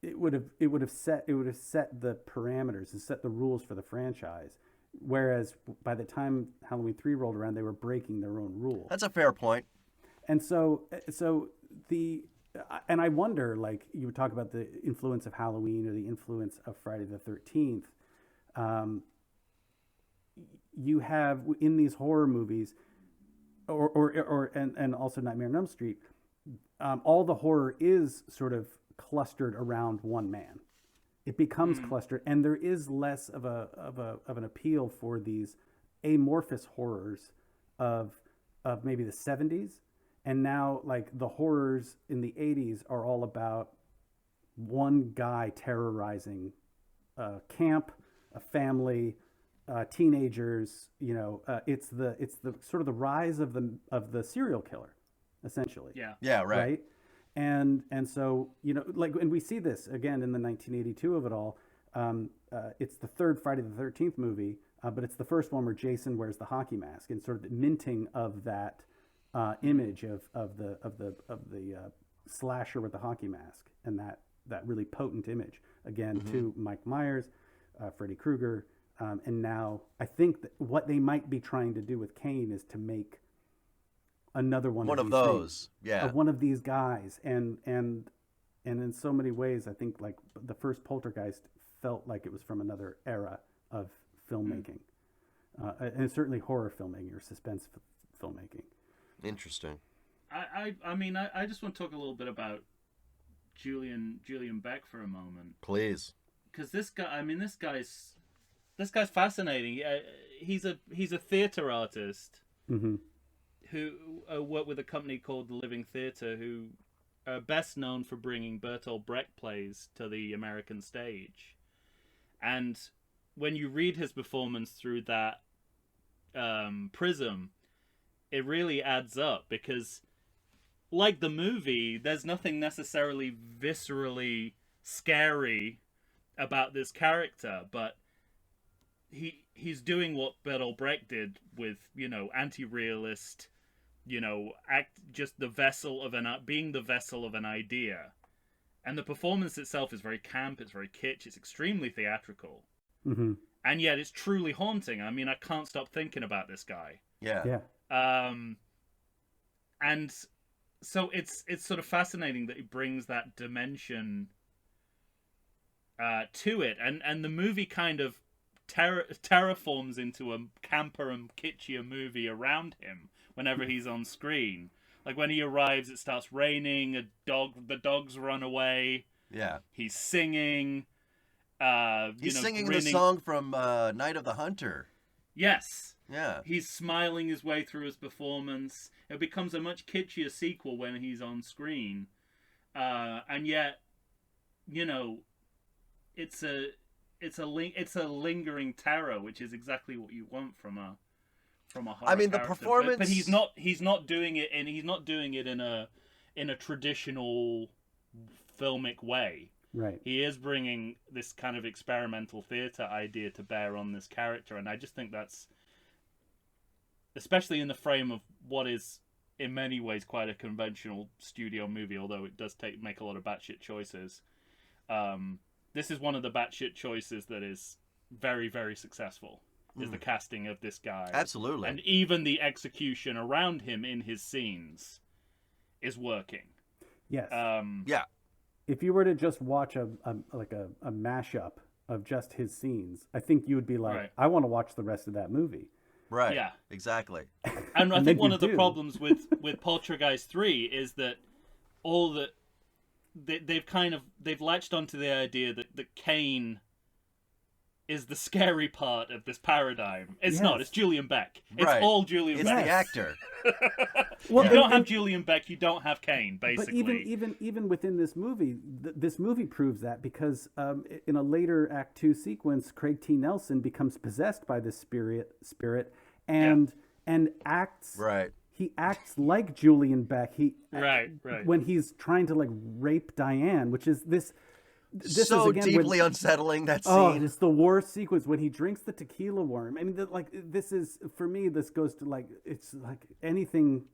it would have set the parameters and set the rules for the franchise. Whereas by the time Halloween 3 rolled around, they were breaking their own rules. That's a fair point. And so I wonder, like you would talk about the influence of Halloween or the influence of Friday the 13th. You have in these horror movies, and also Nightmare on Elm Street, all the horror is sort of clustered around one man. It becomes clustered, and there is less of an appeal for these amorphous horrors of maybe the 70s, and now like the horrors in the 80s are all about one guy terrorizing a camp, a family, teenagers. You know, it's the sort of the rise of the serial killer, essentially. Yeah, right. And so, you know, like, and we see this again in the 1982 of it all. It's the third Friday the 13th movie, but it's the first one where Jason wears the hockey mask, and sort of the minting of that image of the slasher with the hockey mask, and that really potent image again to Mike Myers, Freddy Krueger, and now I think that what they might be trying to do with Kane is to make another one of those things, of one of these guys, and in so many ways I think like the first Poltergeist felt like it was from another era of filmmaking, and certainly horror filmmaking or suspense filmmaking. Interesting. I mean I just want to talk a little bit about Julian Beck for a moment. Please. because this guy, I mean, this guy's fascinating. He's a theater artist Mm-hmm. who worked with a company called the Living Theatre, who are best known for bringing Bertolt Brecht plays to the American stage. And when you read his performance through that prism, it really adds up, because, like the movie, there's nothing necessarily viscerally scary about this character, but he's doing what Bertolt Brecht did with, anti-realist, just the vessel of being the vessel of an idea. And the performance itself is very camp, it's very kitsch, it's extremely theatrical. Mm-hmm. And yet it's truly haunting. I mean, I can't stop thinking about this guy. Yeah. And so it's sort of fascinating that he brings that dimension to it. And the movie kind of terraforms into a camper and kitschier movie around him whenever he's on screen. Like when he arrives, it starts raining, the dogs run away. Yeah. He's singing. He's singing the song from Night of the Hunter. Yes. Yeah. He's smiling his way through his performance. It becomes a much kitschier sequel when he's on screen. And yet, it's a lingering terror, which is exactly what you want from a horror the character. performance, but he's not doing it in a traditional filmic way. Right. He is bringing this kind of experimental theater idea to bear on this character, and I just think that's, especially in the frame of what is in many ways quite a conventional studio movie, although it does make a lot of batshit choices. This is one of the batshit choices that is very, very successful, is the casting of this guy. Absolutely. And even the execution around him in his scenes is working. Yes. Yeah. If you were to just watch a mashup of just his scenes, I think you would be like, Right. I want to watch the rest of that movie. Right. Yeah. Exactly. And I And think then one you of the do. problems with Poltergeist 3 is that they've latched onto the idea that Kane is the scary part of this paradigm. It's Yes. not. It's Julian Beck. It's Right. all Julian It's Beck. the actor. Well, You don't have Julian Beck, you don't have Kane, basically. But even within this movie, this movie proves that, because in a later Act 2 sequence, Craig T. Nelson becomes possessed by this spirit and acts. Right. He acts like Julian Beck. Right. When he's trying to rape Diane, which is this So is, again, deeply unsettling, that scene. Oh, it's the worst sequence when he drinks the tequila worm. I mean, this is, for me, this goes to it's like anything.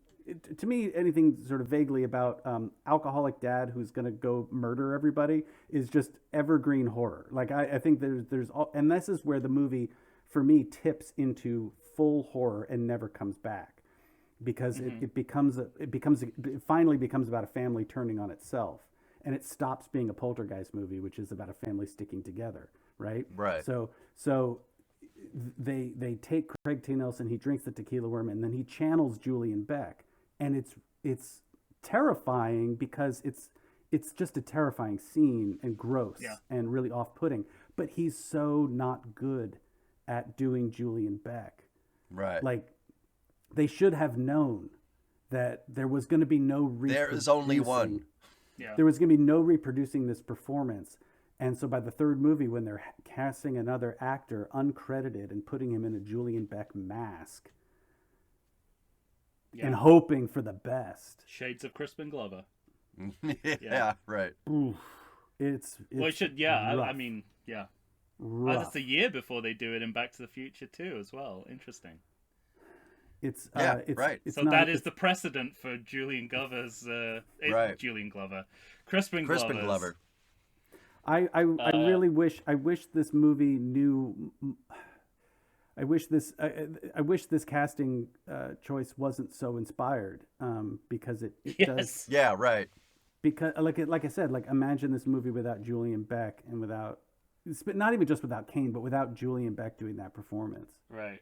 To me, anything sort of vaguely about alcoholic dad who's going to go murder everybody is just evergreen horror. Like I think there's all, and this is where the movie, for me, tips into full horror and never comes back, because it finally becomes about a family turning on itself. And it stops being a Poltergeist movie, which is about a family sticking together, right? Right. So they take Craig T. Nelson, he drinks the tequila worm, and then he channels Julian Beck, and it's terrifying, because it's just a terrifying scene and gross and really off-putting. But he's so not good at doing Julian Beck. Right. Like, they should have known that there was going to be no There is only one. Yeah. There was going to be no reproducing this performance. And so by the third movie, when they're casting another actor uncredited and putting him in a Julian Beck mask and hoping for the best. Shades of Crispin Glover. Yeah, right. Oof, it's Well, it should, rough. I mean, yeah. Rough. That's a year before they do it in Back to the Future too, as well. Interesting. It's right. It's So not, that is the precedent for Julian Glover's Right. Julian Glover, Crispin Glover. I really wish this movie knew. I wish this casting choice wasn't so inspired, because it does. Yeah, right. Because like I said, imagine this movie without Julian Beck and without, not even just without Kane, but without Julian Beck doing that performance. Right.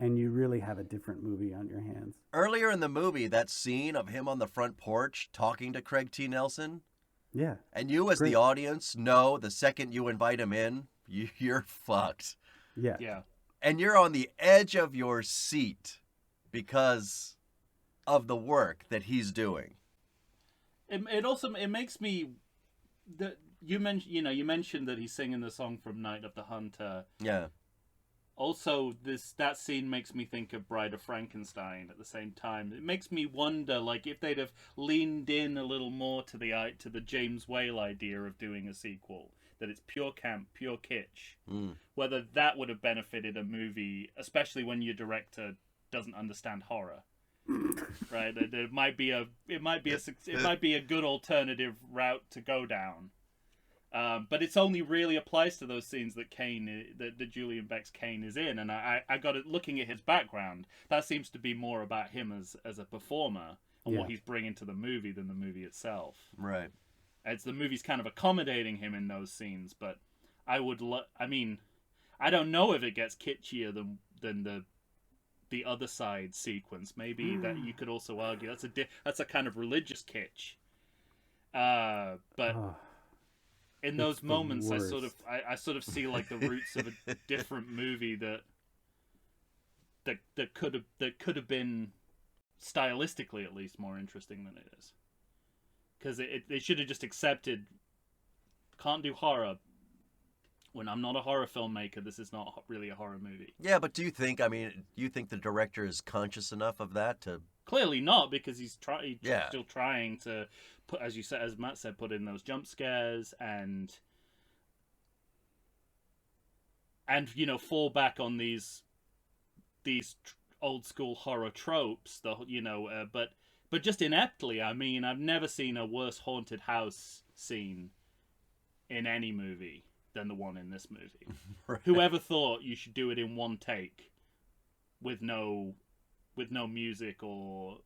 And you really have a different movie on your hands. Earlier in the movie, that scene of him on the front porch talking to Craig T. Nelson, Yeah. And you, as Great. the audience, know the second you invite him in, you're fucked. Yeah. Yeah. And you're on the edge of your seat because of the work that he's doing. It also makes me that you mentioned that he's singing the song from Night of the Hunter. Yeah. Also, that scene makes me think of Bride of Frankenstein at the same time. It makes me wonder, like, if they'd have leaned in a little more to the James Whale idea of doing a sequel, that it's pure camp, pure kitsch, whether that would have benefited a movie, especially when your director doesn't understand horror. Right? It might be a good alternative route to go down. But it's only really applies to those scenes that that Julian Beck's Kane is in, and I got it looking at his background. That seems to be more about him as a performer and what he's bringing to the movie than the movie itself. Right. It's the movie's kind of accommodating him in those scenes, but I don't know if it gets kitschier than the other side sequence. Maybe that you could also argue that's a kind of religious kitsch. But. In those moments, I sort of see like the roots of a different movie that could have been stylistically at least more interesting than it is. Because they should have just accepted, can't do horror. When I'm not a horror filmmaker, this is not really a horror movie. Yeah, but do you think the director is conscious enough of that to? Clearly not, because he's still trying to put, as Matt said, put in those jump scares and fall back on these old school horror tropes. But just ineptly. I mean, I've never seen a worse haunted house scene in any movie than the one in this movie. Right. Whoever thought you should do it in one take with no music or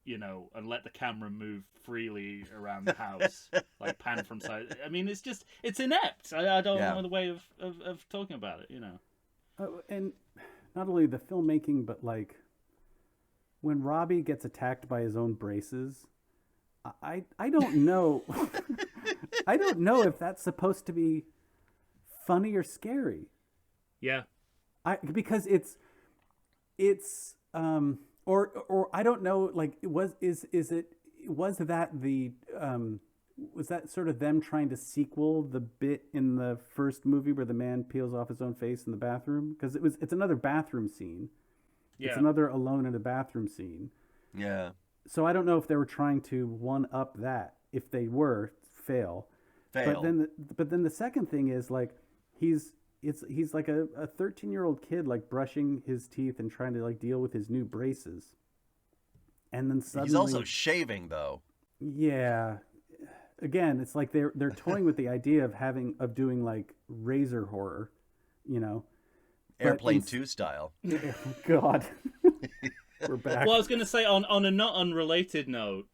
and let the camera move freely around the house, like pan from side. I mean, it's inept. I don't know the way of talking about it, And not only the filmmaking, but like when Robbie gets attacked by his own braces, I don't know. I don't know if that's supposed to be funny or scary. Yeah. Because it's or I don't know, like was that sort of them trying to sequel the bit in the first movie where the man peels off his own face in the bathroom? Because it's another bathroom scene. Yeah. It's another alone in a bathroom scene. Yeah. So I don't know if they were trying to one up that. If they were, fail. But then the second thing is like he's like a 13-year-old kid like brushing his teeth and trying to like deal with his new braces. And then suddenly he's also shaving though. Yeah. Again, it's like they're toying with the idea of doing like razor horror, Airplane 2 style. God. We're back. Well, I was going to say on a not unrelated note,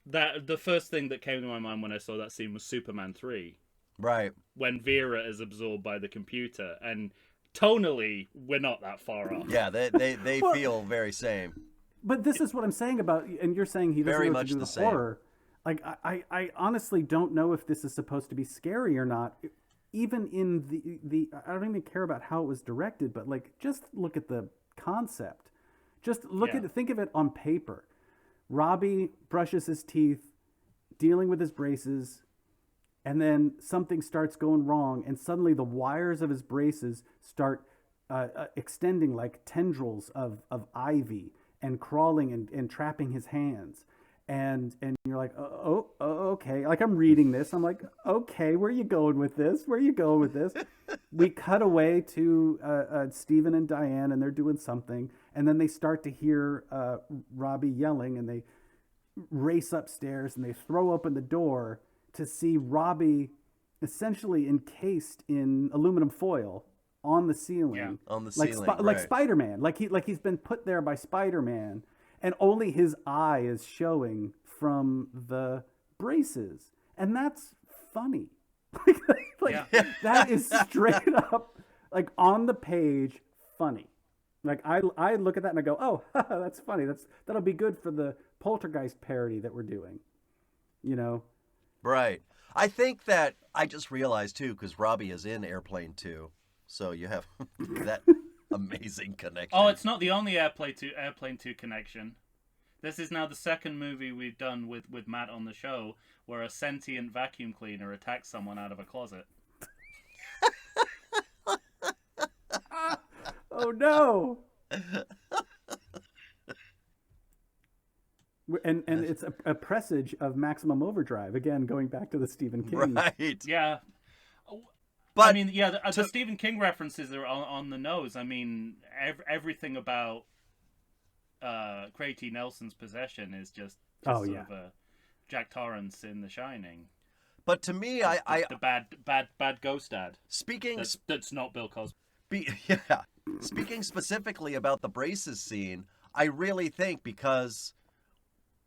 that the first thing that came to my mind when I saw that scene was Superman 3. Right. When Vera is absorbed by the computer, and tonally we're not that far off. Yeah, they feel very same. But this is what I'm saying about, and you're saying he doesn't very know much what to do the with same. horror. Like I honestly don't know if this is supposed to be scary or not. Even in the I don't even care about how it was directed, but like just look at the concept. Just look at it, think of it on paper. Robbie brushes his teeth, dealing with his braces, and then something starts going wrong, and suddenly the wires of his braces start extending like tendrils of ivy and crawling and trapping his hands. And you're like, oh, okay. Like I'm reading this. I'm like, okay, where are you going with this? Where are you going with this? We cut away to Stephen and Diane, and they're doing something. And then they start to hear Robbie yelling, and they race upstairs, and they throw open the door to see Robbie essentially encased in aluminum foil on the ceiling. Yeah, on the like ceiling, like right. Spider-Man. Like he's been put there by Spider-Man. And only his eye is showing from the braces. And that's funny. That is straight up, like on the page, funny. Like I look at that and I go, oh, that's funny. That'll be good for the Poltergeist parody that we're doing. Right. I think that I just realized too, because Robbie is in Airplane 2, so you have that amazing connection. Oh, it's not the only Airplane 2 connection. This is now the second movie we've done with Matt on the show where a sentient vacuum cleaner attacks someone out of a closet. Oh no! And it's a presage of Maximum Overdrive. Again, going back to the Stephen King. Right. Yeah. But I mean, yeah, the Stephen King references are on the nose. I mean, everything about Craig T. Nelson's Possession is just sort of a Jack Torrance in The Shining. But to me, the bad ghost dad. Speaking... That's not Bill Cosby. Yeah. Speaking specifically about the braces scene, I really think because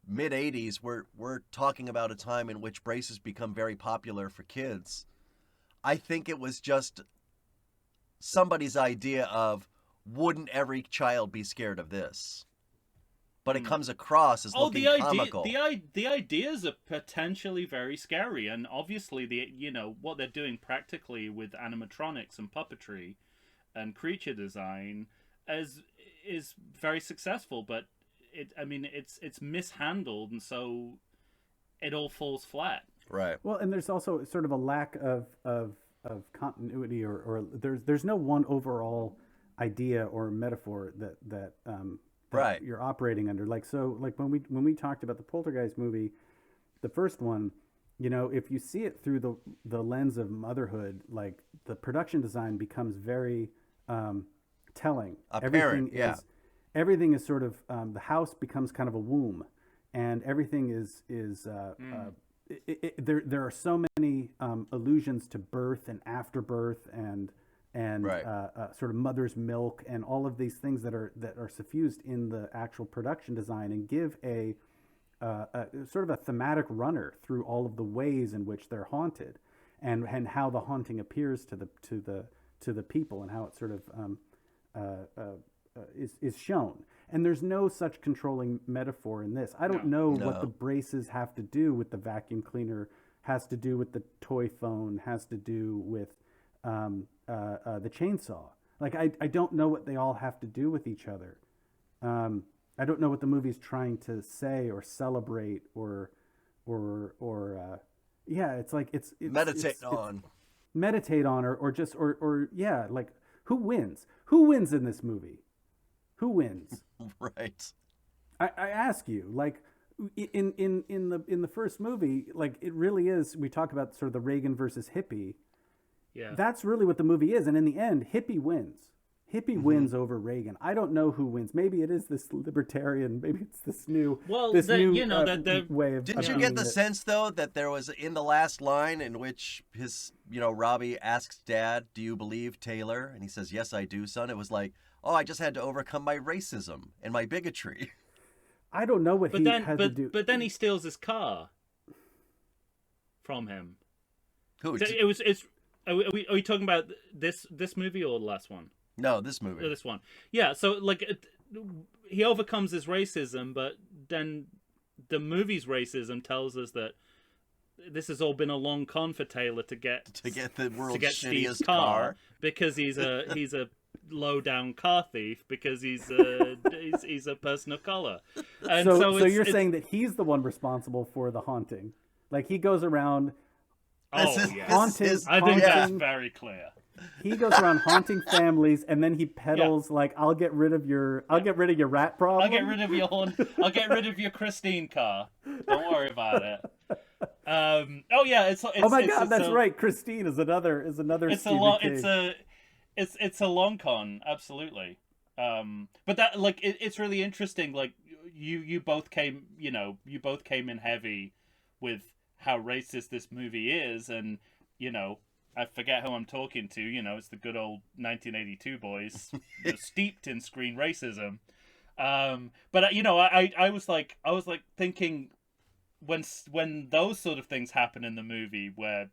mid-'80s, we're talking about a time in which braces become very popular for kids. I think it was just somebody's idea of, wouldn't every child be scared of this? But it comes across as looking comical. The ideas are potentially very scary, and obviously what they're doing practically with animatronics and puppetry and creature design is very successful, but it's mishandled, and so it all falls flat. Right. Well, and there's also sort of a lack of continuity, or there's no one overall idea or metaphor that right. you're operating under. Like when we talked about the Poltergeist movie, the first one, if you see it through the lens of motherhood, like the production design becomes very telling. Apparent, Everything is sort of the house becomes kind of a womb, and everything is there are so many allusions to birth and afterbirth and right. Sort of mother's milk and all of these things that are suffused in the actual production design, and give a sort of a thematic runner through all of the ways in which they're haunted, and how the haunting appears to the people, and how it sort of is shown. And there's no such controlling metaphor in this. I don't know what the braces have to do with the vacuum cleaner, has to do with the toy phone, has to do with the chainsaw. Like, I don't know what they all have to do with each other. I don't know what the movie's trying to say or celebrate or it's like it's meditate on like who wins in this movie? Who wins? Right. I ask you, like, in the first movie, like, it really is. We talk about sort of the Reagan versus hippie. Yeah. That's really what the movie is, and in the end, hippie wins. Hippie wins over Reagan. I don't know who wins. Maybe it is this libertarian. Maybe it's this new way of. Didn't you get the sense though that there was in the last line in which Robbie asks Dad, "Do you believe Taylor?" And he says, "Yes, I do, son." It was like, oh, I just had to overcome my racism and my bigotry. I don't know what to do. But then he steals his car from him. Who? Are we talking about this movie or the last one? No, this movie. This one. Yeah, so like he overcomes his racism, but then the movie's racism tells us that this has all been a long con for Taylor to get the world's Steve's shittiest car because he's a low down car thief, because he's a person of color. And so you're saying that he's the one responsible for the haunting, like he goes around haunting. I think that's very clear. He goes around haunting families, and then he peddles like, I'll get rid of your rat problem. I'll get rid of your Christine car. Don't worry about it. Oh my God, that's right. Christine is another. It's a long con, absolutely. But that it's really interesting. Like you both came in heavy with how racist this movie is, and I forget who I'm talking to. It's the good old 1982 boys, steeped in screen racism. But I was like thinking when those sort of things happen in the movie, where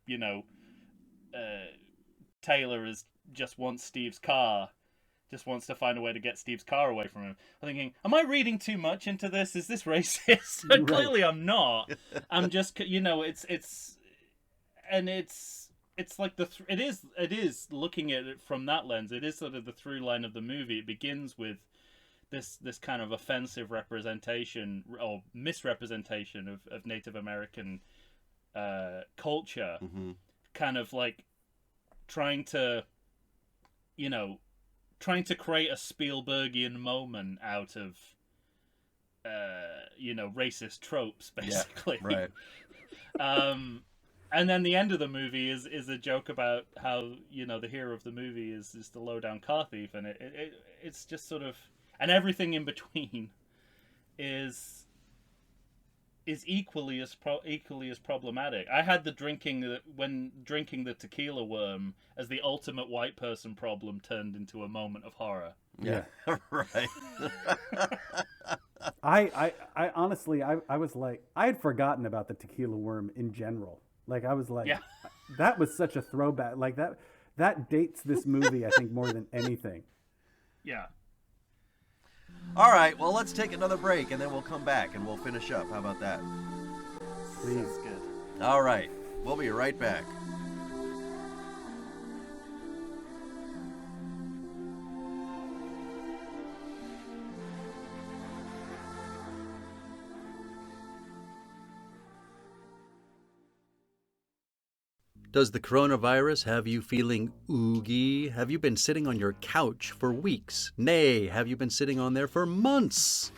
Taylor just wants Steve's car, just wants to find a way to get Steve's car away from him. I'm thinking, am I reading too much into this? Is this racist? And clearly I'm not. I'm just, and it's like it is looking at it from that lens. It is sort of the through line of the movie. It begins with this kind of offensive representation or misrepresentation of Native American culture, kind of like trying to create a Spielbergian moment out of racist tropes, basically. Yeah, right. And then the end of the movie is a joke about how the hero of the movie is the low down car thief, and it's just sort of, and everything in between is equally as problematic. I had when drinking the tequila worm as the ultimate white person problem turned into a moment of horror. Yeah, right. I honestly, I was like, I had forgotten about the tequila worm in general. Like, I was like, Yeah. that was such a throwback. Like, that dates this movie, I think, more than anything. Yeah. All right, well, let's take another break, and then we'll come back, and we'll finish up. How about that? Please. That's good. All right, we'll be right back. Does the coronavirus have you feeling oogie? Have you been sitting on your couch for weeks? Nay, have you been sitting on there for months?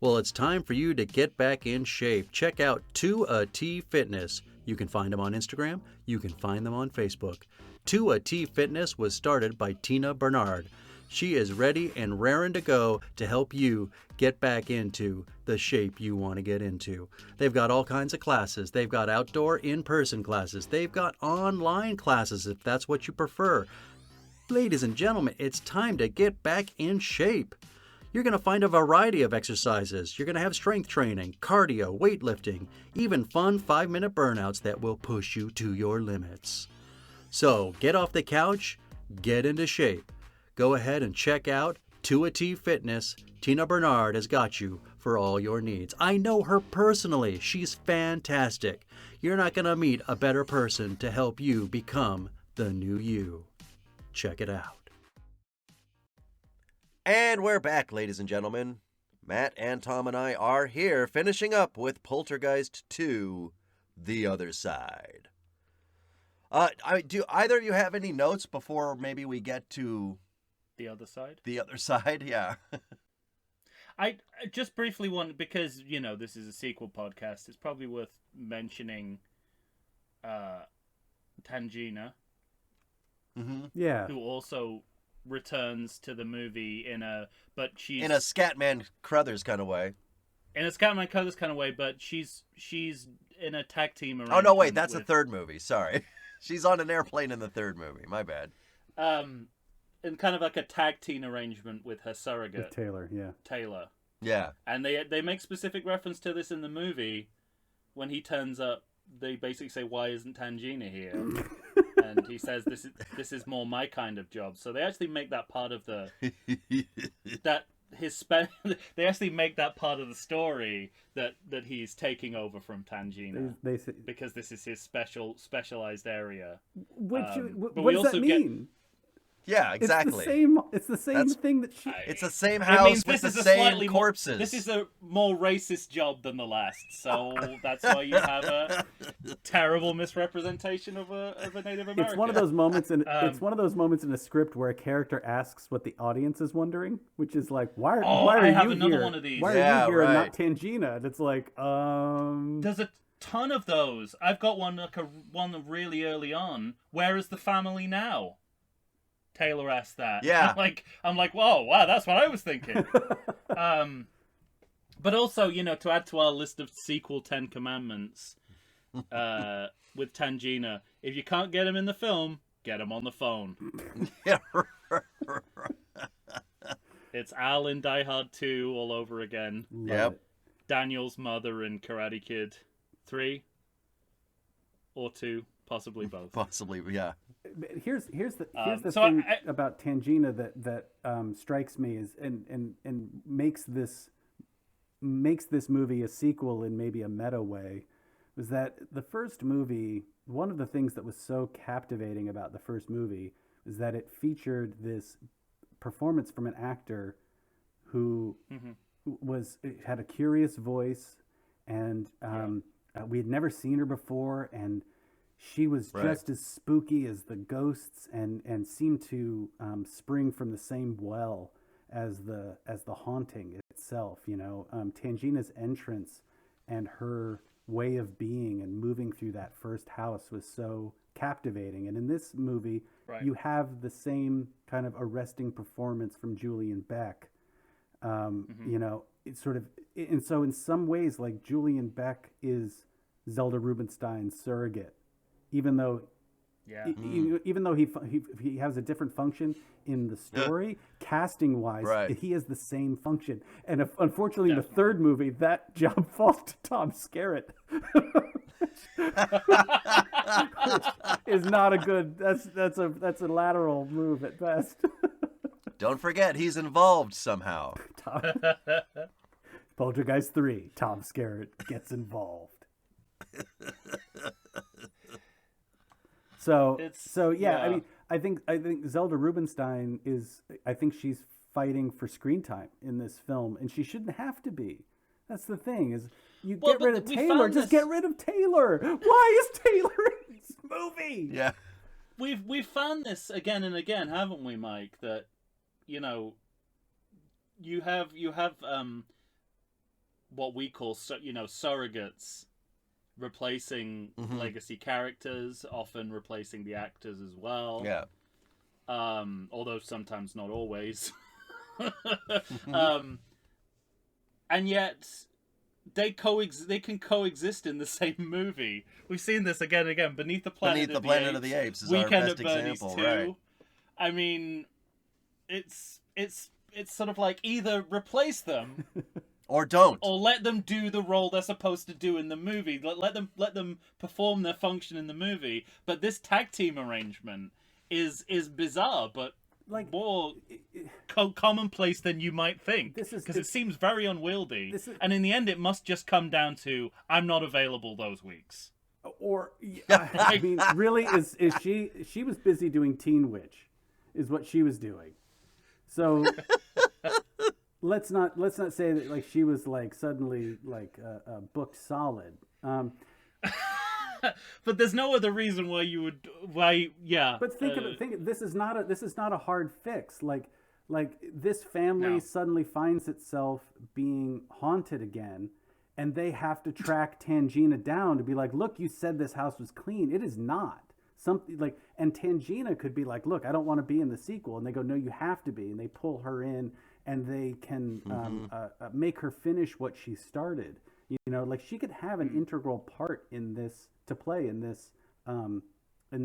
Well, it's time for you to get back in shape. Check out 2AT Fitness. You can find them on Instagram. You can find them on Facebook. 2AT Fitness was started by Tina Bernard. She is ready and raring to go to help you get back into the shape you want to get into. They've got all kinds of classes. They've got outdoor in-person classes. They've got online classes if that's what you prefer. Ladies and gentlemen, it's time to get back in shape. You're going to find a variety of exercises. You're going to have strength training, cardio, weightlifting, even fun 5-minute burnouts that will push you to your limits. So get off the couch, get into shape. Go ahead and check out 2AT Fitness. Tina Bernard has got you for all your needs. I know her personally. She's fantastic. You're not going to meet a better person to help you become the new you. Check it out. And we're back, ladies and gentlemen. Matt and Tom and I are here finishing up with Poltergeist 2, The Other Side. Do either of you have any notes before maybe we get to The Other Side? The Other Side? Yeah. I just briefly want, because, this is a sequel podcast, it's probably worth mentioning Tangina. Mm-hmm. Yeah. Who also returns to the movie in a Scatman Crothers kind of way. In a Scatman Crothers kind of way, but she's in a tag team arrangement. Oh, no, wait, that's the third movie. Sorry. She's on an airplane in the third movie. My bad. In kind of like a tag team arrangement with her surrogate. With Taylor, yeah. Taylor. Yeah. And they make specific reference to this in the movie. When he turns up, they basically say, "Why isn't Tangina here?" And he says, "This is more my kind of job." So they actually make that part of the they actually make that part of the story that he's taking over from Tangina because this is his specialized area. What we does that mean? Yeah, exactly. It's the same thing that she. It's the same house with the same corpses. This is a more racist job than the last, so that's why you have a terrible misrepresentation of a Native American. It's one of those moments it's one of those moments in a script where a character asks what the audience is wondering, which is like, why are you here? One of these. Why are you here and not Tangina? And it's like, There's a ton of those. I've got one one really early on. Where is the family now? Taylor asked that. Yeah. I'm like, whoa, wow, that's what I was thinking. But also, to add to our list of sequel 10 Commandments, with Tangina, if you can't get him in the film, get him on the phone. Yeah. It's Al in Die Hard 2 all over again. Yep. Daniel's mother in Karate Kid 3 or 2, possibly both. Possibly, yeah. Here's the thing about Tangina that strikes me is and makes this movie a sequel in maybe a meta way. was that the first movie, one of the things that was so captivating about the first movie was that it featured this performance from an actor who had a curious voice, and we had never seen her before, and she was just as spooky as the ghosts, and seemed to spring from the same well as the haunting itself. Tangina's entrance and her way of being and moving through that first house was so captivating. And in this movie, you have the same kind of arresting performance from Julian Beck. It's sort of, and so in some ways, like, Julian Beck is Zelda Rubinstein's surrogate, even though even though he has a different function in the story, casting wise, he has the same function. And unfortunately, in the third movie, that job falls to Tom Skerritt, which is not a good. That's a lateral move at best. Don't forget, he's involved somehow. Poltergeist 3, Tom Skerritt gets involved. So yeah, I mean, I think Zelda Rubinstein is. I think she's fighting for screen time in this film, and she shouldn't have to be. That's the thing, is you get rid of Taylor. Just get rid of Taylor. Why is Taylor in this movie? Yeah, we've found this again and again, haven't we, Mike? That you have what we call surrogates replacing legacy characters, often replacing the actors as well. Yeah. Although sometimes not always. And yet they can coexist in the same movie. We've seen this again and again. Beneath the Planet of the Apes is Weekend our best at Bernie's example, 2. right? I mean, it's sort of like either replace them or don't, or let them do the role they're supposed to do in the movie. Let them perform their function in the movie. But this tag team arrangement is bizarre, but like more commonplace than you might think, because it seems very unwieldy. And in the end, it must just come down to, I'm not available those weeks. Or I mean, really, is she was busy doing Teen Witch, is what she was doing. So let's not say that like she was like suddenly like booked solid. But there's no other reason why you would But think this is not a hard fix. Like this family suddenly finds itself being haunted again, and they have to track Tangina down to be like, look, you said this house was clean. It is not. Something like, and Tangina could be like, look, I don't want to be in the sequel, and they go, no, you have to be, and they pull her in, and they can make her finish what she started. Like she could have an integral part in this to play in this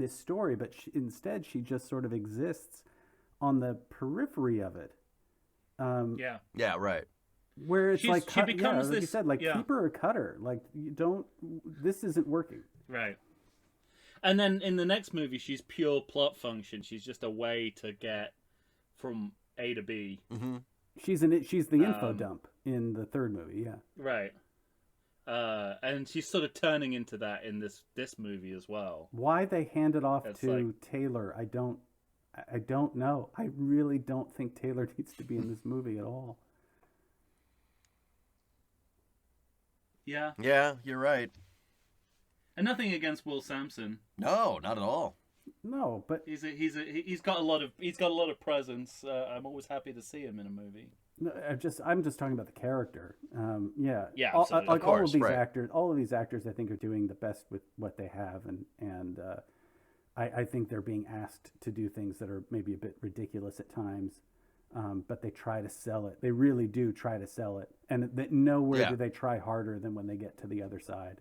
story, but instead she just sort of exists on the periphery of it. Yeah, right. Where it's like she becomes like this, you said, like keep her or cut her. Like you don't. This isn't working. Right. And then in the next movie, she's pure plot function. She's just a way to get from A to B. Mm-hmm. She's the info dump in the third movie. Yeah. Right. And she's sort of turning into that in this movie as well. Why they hand it off to Taylor, I don't know. I really don't think Taylor needs to be in this movie at all. Yeah. Yeah, you're right. And nothing against Will Sampson. No, not at all. No, but he's got a lot of presence. I'm always happy to see him in a movie. No, I'm just talking about the character. Yeah. Absolutely. All of these actors, I think, are doing the best with what they have, and I think they're being asked to do things that are maybe a bit ridiculous at times, but they try to sell it. They really do try to sell it, and nowhere do they try harder than when they get to the other side.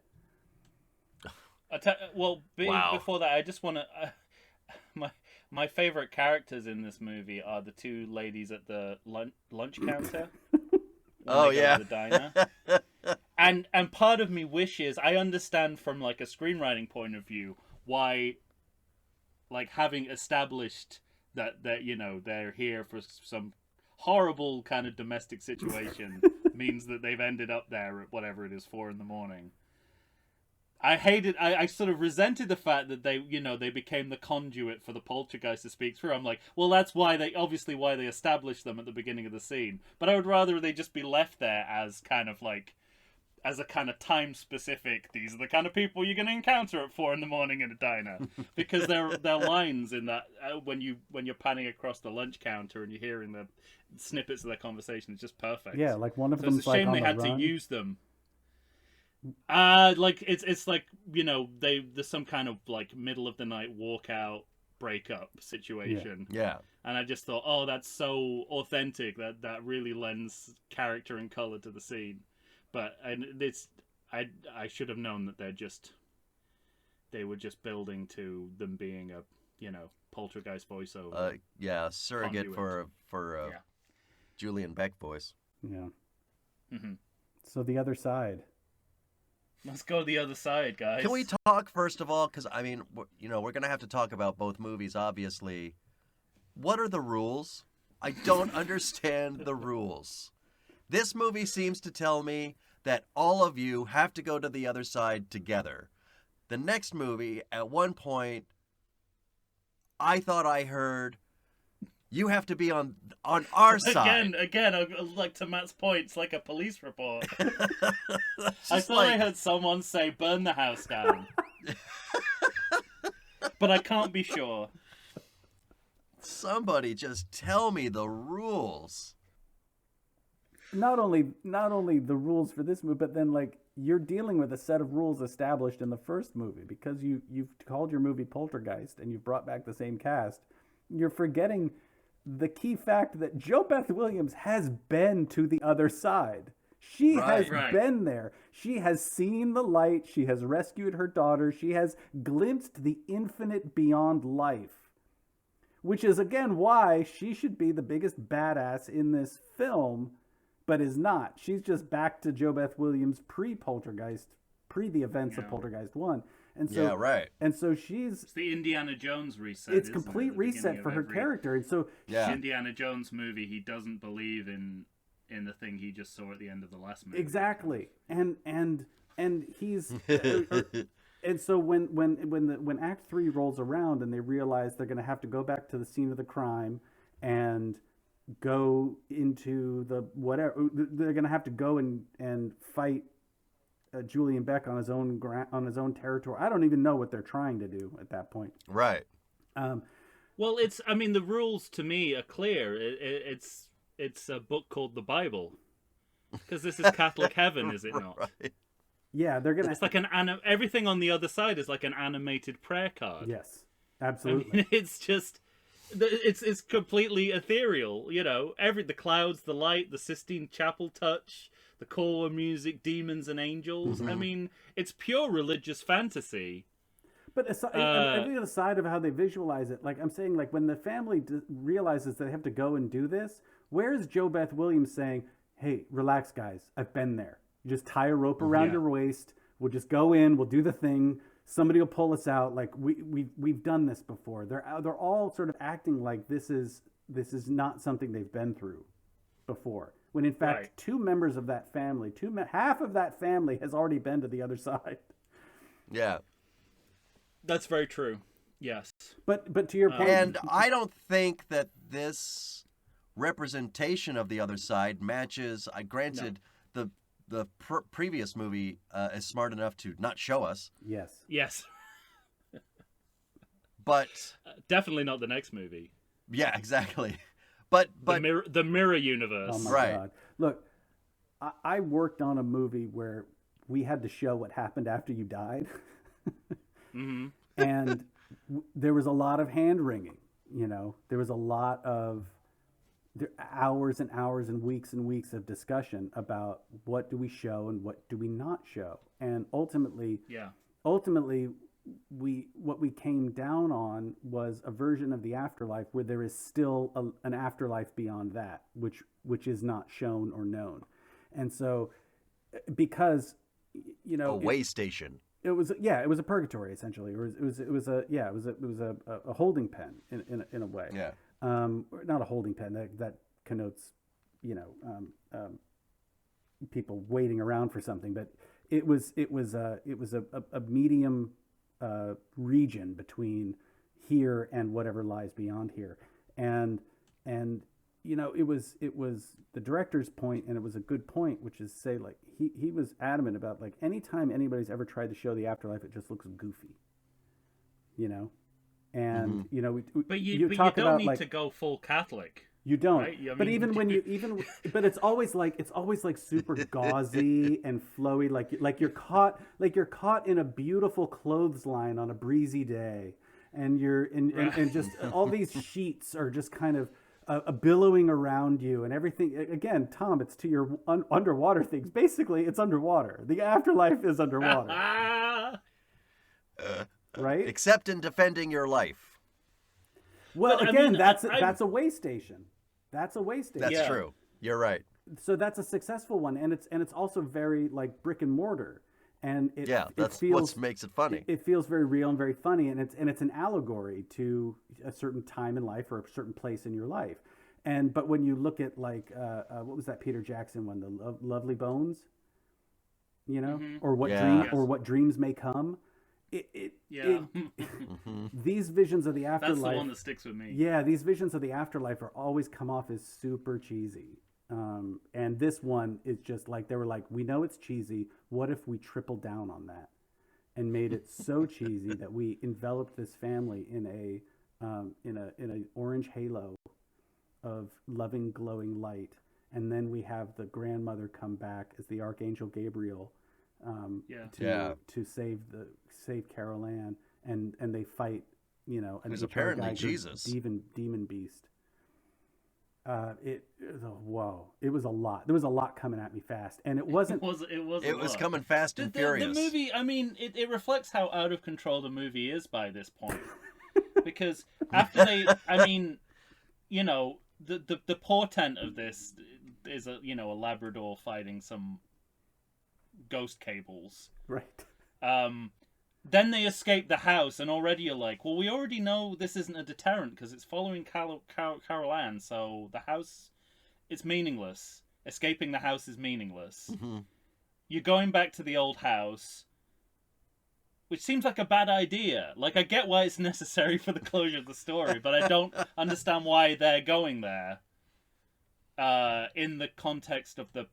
Before that, I just want to. My favorite characters in this movie are the two ladies at the lunch counter. Oh yeah, the diner. and part of me wishes, I understand from like a screenwriting point of view why, like, having established that they're here for some horrible kind of domestic situation means that they've ended up there at whatever it is, 4 a.m. I sort of resented the fact that they became the conduit for the poltergeist to speak through. I'm like, well, that's why they established them at the beginning of the scene. But I would rather they just be left there as kind of like, as a kind of time specific, these are the kind of people you're going to encounter at 4 a.m. in a diner, because their lines in that when you're panning across the lunch counter and you're hearing the snippets of their conversation, it's just perfect. Yeah, like one of So them. it's a shame like they on had the run. to use them. Like it's like, there's some kind of like middle of the night walkout breakup situation. Yeah. And I just thought, oh, that's so authentic. That really lends character and color to the scene. But I should have known that they were just building to them being a poltergeist voiceover. Surrogate Conduit. for Julian Beck voice. Yeah. Mm-hmm. So the other side. Let's go to the other side, guys. Can we talk first of all? Because I mean, we're gonna have to talk about both movies, obviously. What are the rules? I don't understand the rules. This movie seems to tell me that all of you have to go to the other side together. The next movie, at one point, I thought I heard you have to be on our side. Again, like to Matt's point, it's like a police report. I Just thought I heard someone say, "Burn the house down," but I can't be sure. Somebody just tell me the rules. Not only the rules for this movie, but then like you're dealing with a set of rules established in the first movie, because you've called your movie Poltergeist and you've brought back the same cast. You're forgetting the key fact that Jo Beth Williams has been to the other side. She has been there. She has seen the light. She has rescued her daughter. She has glimpsed the infinite beyond life, which is again why she should be the biggest badass in this film, but is not. She's just back to Jo Beth Williams pre-Poltergeist, pre the events of Poltergeist 1. And so, And so it's the Indiana Jones reset. It's complete reset for her character. And so, Indiana Jones movie, he doesn't believe in the thing he just saw at the end of the last movie. Exactly. And he's and so when Act 3 rolls around and they realize they're going to have to go back to the scene of the crime and go into the whatever, they're going to have to go and fight Julian Beck on his own territory. I don't even know what they're trying to do at that point. Right. Well, the rules to me are clear. It's a book called the Bible, because this is Catholic heaven, is it not? Right. Yeah, they're gonna. It's like everything on the other side is like an animated prayer card. Yes, absolutely. I mean, it's just. It's completely ethereal, the clouds, the light, the Sistine Chapel touch, the choir music, demons and angels. Mm-hmm. I mean, it's pure religious fantasy. But every other side of how they visualize it, like I'm saying, like when the family realizes they have to go and do this, where is Jo Beth Williams saying, "Hey, relax, guys, I've been there. You just tie a rope around your waist. We'll just go in. We'll do the thing. Somebody will pull us out. Like we've done this before." They're all sort of acting like this is not something they've been through before. When in fact, two members of that family, half of that family has already been to the other side. Yeah, that's very true. Yes, but to your point, and I don't think that this representation of the other side matches. Granted, the previous movie is smart enough to not show us. Yes. But definitely not the next movie. Yeah, exactly. But the mirror universe. Oh my God! Look, I worked on a movie where we had to show what happened after you died, mm-hmm. and there was a lot of hand wringing. There was a lot of hours and hours and weeks of discussion about what do we show and what do we not show, and ultimately, what we came down on was a version of the afterlife where there is still an afterlife beyond that, which is not shown or known, and so because a way station. It was a purgatory essentially, or it was a holding pen in a way. Yeah. Not a holding pen that connotes, people waiting around for something, but a medium region between here and whatever lies beyond here, and it was the director's point, and it was a good point, which is say like he was adamant about like anytime anybody's ever tried to show the afterlife, it just looks goofy, and But you talk don't about need like to go full Catholic. you don't. Right? I But mean, even when but it's always like super gauzy and flowy, like you're caught in a beautiful clothesline on a breezy day, and and just all these sheets are just kind of billowing around you and everything. Again, Tom, it's to your underwater things. Basically, it's underwater. The afterlife is underwater, right? Except in defending your life. Well, But, I again, mean, that's a way station. That's a way station. That's Yeah. true. You're right. So that's a successful one, and it's also very like brick and mortar, and That's feels what makes it funny. It feels very real and very funny, and it's an allegory to a certain time in life or a certain place in your life. But when you look at like what was that Peter Jackson one, the Lovely Bones, or what Yeah. what dreams may come. These visions of the afterlife. That's the one that sticks with me. Yeah, these visions of the afterlife are always come off as super cheesy. And this one is just like, they were like, we know it's cheesy. What if we tripled down on that and made it so cheesy that we enveloped this family in a orange halo of loving, glowing light. And then we have the grandmother come back as the Archangel Gabriel to save Carol Ann, and they fight, Who's apparently Jesus, demon beast. It was a lot. There was a lot coming at me fast, and it wasn't. It was coming fast and furious. The movie, I mean, it reflects how out of control the movie is by this point, because after the portent of this is a Labrador fighting some ghost cables, right? Then they escape the house, and already you're like, well, we already know this isn't a deterrent because it's following Carol Ann, so the house, it's meaningless. Escaping the house is meaningless. Mm-hmm. You're going back to the old house, which seems like a bad idea. Like, I get why it's necessary for the closure of the story, but I don't understand why they're going there in the context of the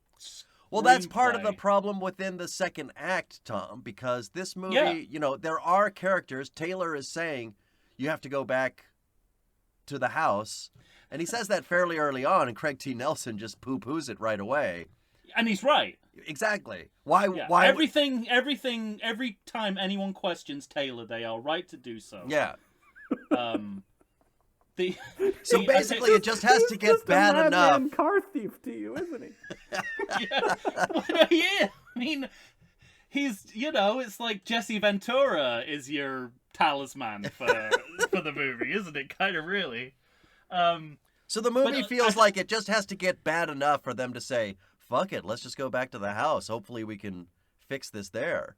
Well, that's part of screenplay. the problem within the second act, Tom, because this movie, there are characters. Taylor is saying you have to go back to the house, and he says that fairly early on, and Craig T. Nelson just poo-poos it right away. And he's right. Exactly. Why? Yeah. Why? Every time anyone questions Taylor, they are right to do so. Yeah. So basically, it just has to get bad enough. Madman car thief to you, isn't he? Yeah. I mean, he's it's like Jesse Ventura is your talisman for the movie, isn't it? Kind of really. So the movie feels like it just has to get bad enough for them to say, "Fuck it, let's just go back to the house. Hopefully, we can fix this there."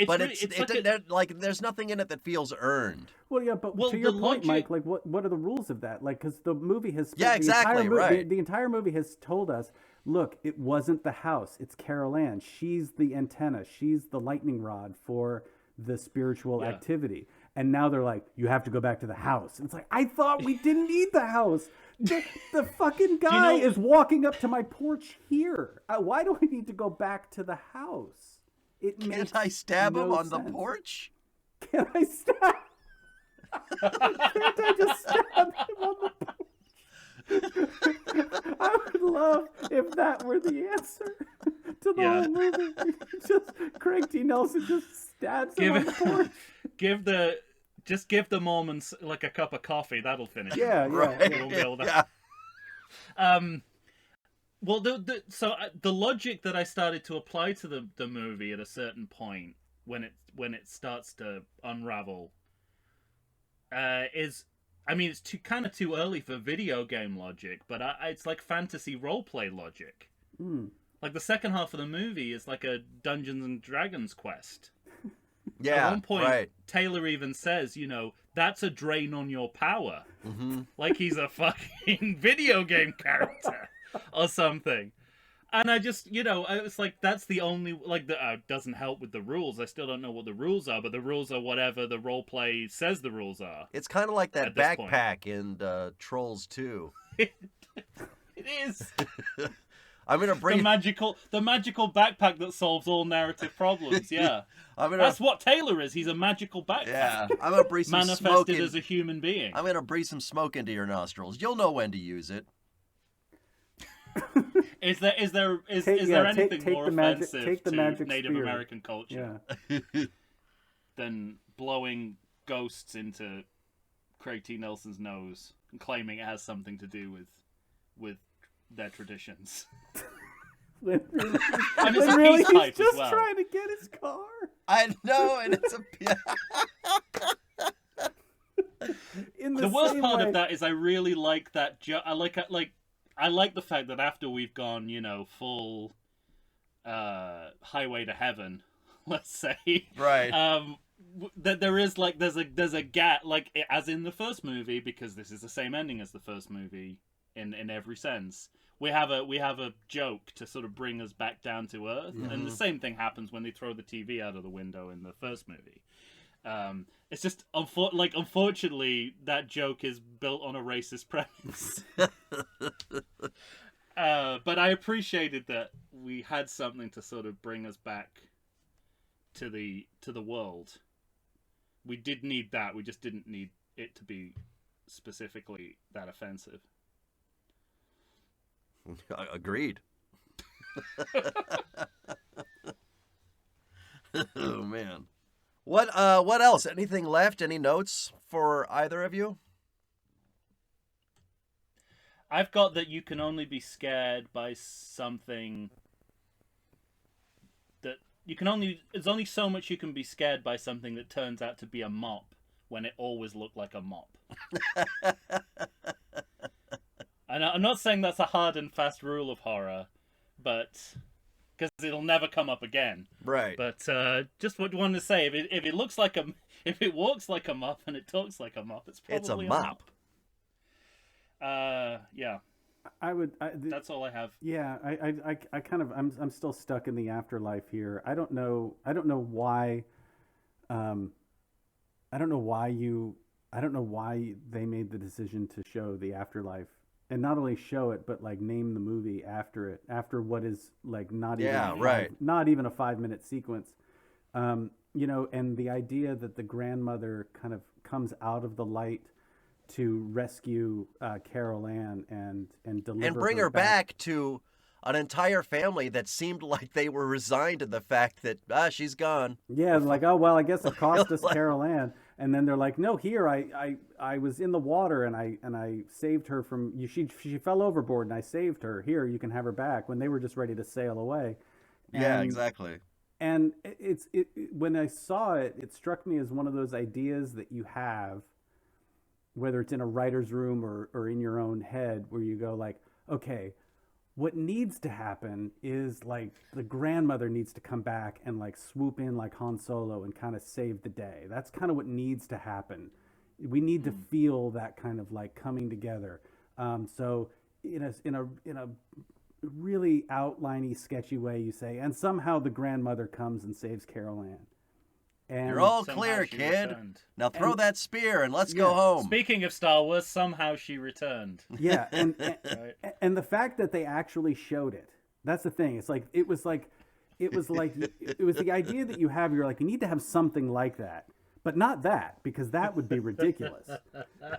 But there's nothing in it that feels earned. Well, yeah, but to your point, Mike, like what are the rules of that? Like, because the movie has the entire movie has told us, look, it wasn't the house, it's Carol Ann. She's the antenna, she's the lightning rod for the spiritual activity. And now they're like, you have to go back to the house. And it's like, I thought we didn't need the house. The fucking guy is walking up to my porch here. Why do we need to go back to the house? Can't I stab him on the porch? Can I stab? Can't I just stab him on the porch? I would love if that were the answer to the whole movie. Just Craig T. Nelson just stabs him on the porch. Give the Mormons like a cup of coffee. That'll finish. Yeah, it. Yeah. Well, the logic that I started to apply to the movie at a certain point when it starts to unravel is, I mean, it's too early for video game logic, but it's like fantasy roleplay logic. Like the second half of the movie is like a Dungeons and Dragons quest. Yeah, at one point, right. Taylor even says, that's a drain on your power. Mm-hmm. Like he's a fucking video game character or something. And I just, it's like that's the only like that doesn't help with the rules. I still don't know what the rules are, but the rules are whatever the role play says the rules are. It's kind of like that At this point. backpack in Trolls 2. It is I'm gonna bring the magical backpack that solves all narrative problems. Yeah, that's what Taylor is. He's a magical backpack. Yeah, I'm gonna breathe some smoke manifested as a human being. I'm gonna breathe some smoke into your nostrils. You'll know when to use it. Is there anything more offensive to Native spear. American culture than blowing ghosts into Craig T. Nelson's nose and claiming it has something to do with their traditions? And it's a really, peace pipe he's just as well. trying to get his car. I know, and it's a. The worst part of that is I really like that. I like the fact that after we've gone, full highway to heaven, let's say, right. That there is there's a gap, like as in the first movie, because this is the same ending as the first movie in every sense. We have a joke to sort of bring us back down to earth, and the same thing happens when they throw the TV out of the window in the first movie. It's just unfortunately that joke is built on a racist premise. But I appreciated that we had something to sort of bring us back to the world. We did need that. We just didn't need it to be specifically that offensive. Agreed. Oh man. What else? Anything left? Any notes for either of you? I've got that you can only be scared by something that there's only so much you can be scared by something that turns out to be a mop when it always looked like a mop. And I'm not saying that's a hard and fast rule of horror, but because it'll never come up again. Right. But just what you wanted to say, if it walks like a mop and it talks like a mop, it's probably a mop. Yeah. That's all I have. Yeah, I kind of I'm still stuck in the afterlife here. I don't know why they made the decision to show the afterlife, and not only show it but like name the movie after it, after what is like not even a 5-minute sequence. And the idea that the grandmother kind of comes out of the light to rescue Carol Ann and deliver and bring her back to an entire family that seemed like they were resigned to the fact that she's gone. Yeah, like, oh well, I guess it cost us Carol Ann. And then they're like, no, here I was in the water and I saved her from you. She fell overboard and I saved her. Here, you can have her back. When they were just ready to sail away. Yeah, exactly. And when I saw it, it struck me as one of those ideas that you have, whether it's in a writer's room or in your own head, where you go like, okay, what needs to happen is like the grandmother needs to come back and like swoop in like Han Solo and kind of save the day. That's kind of what needs to happen. We need to feel that kind of like coming together. So in a really outliney, sketchy way, you say, and somehow the grandmother comes and saves Carol Ann. And you're all clear, kid. Returned. Now throw that spear and let's go home. Speaking of Star Wars, somehow she returned. Yeah, and the fact that they actually showed it. That's the thing. It's like it was the idea that you have. You're like, you need to have something like that, but not that, because that would be ridiculous.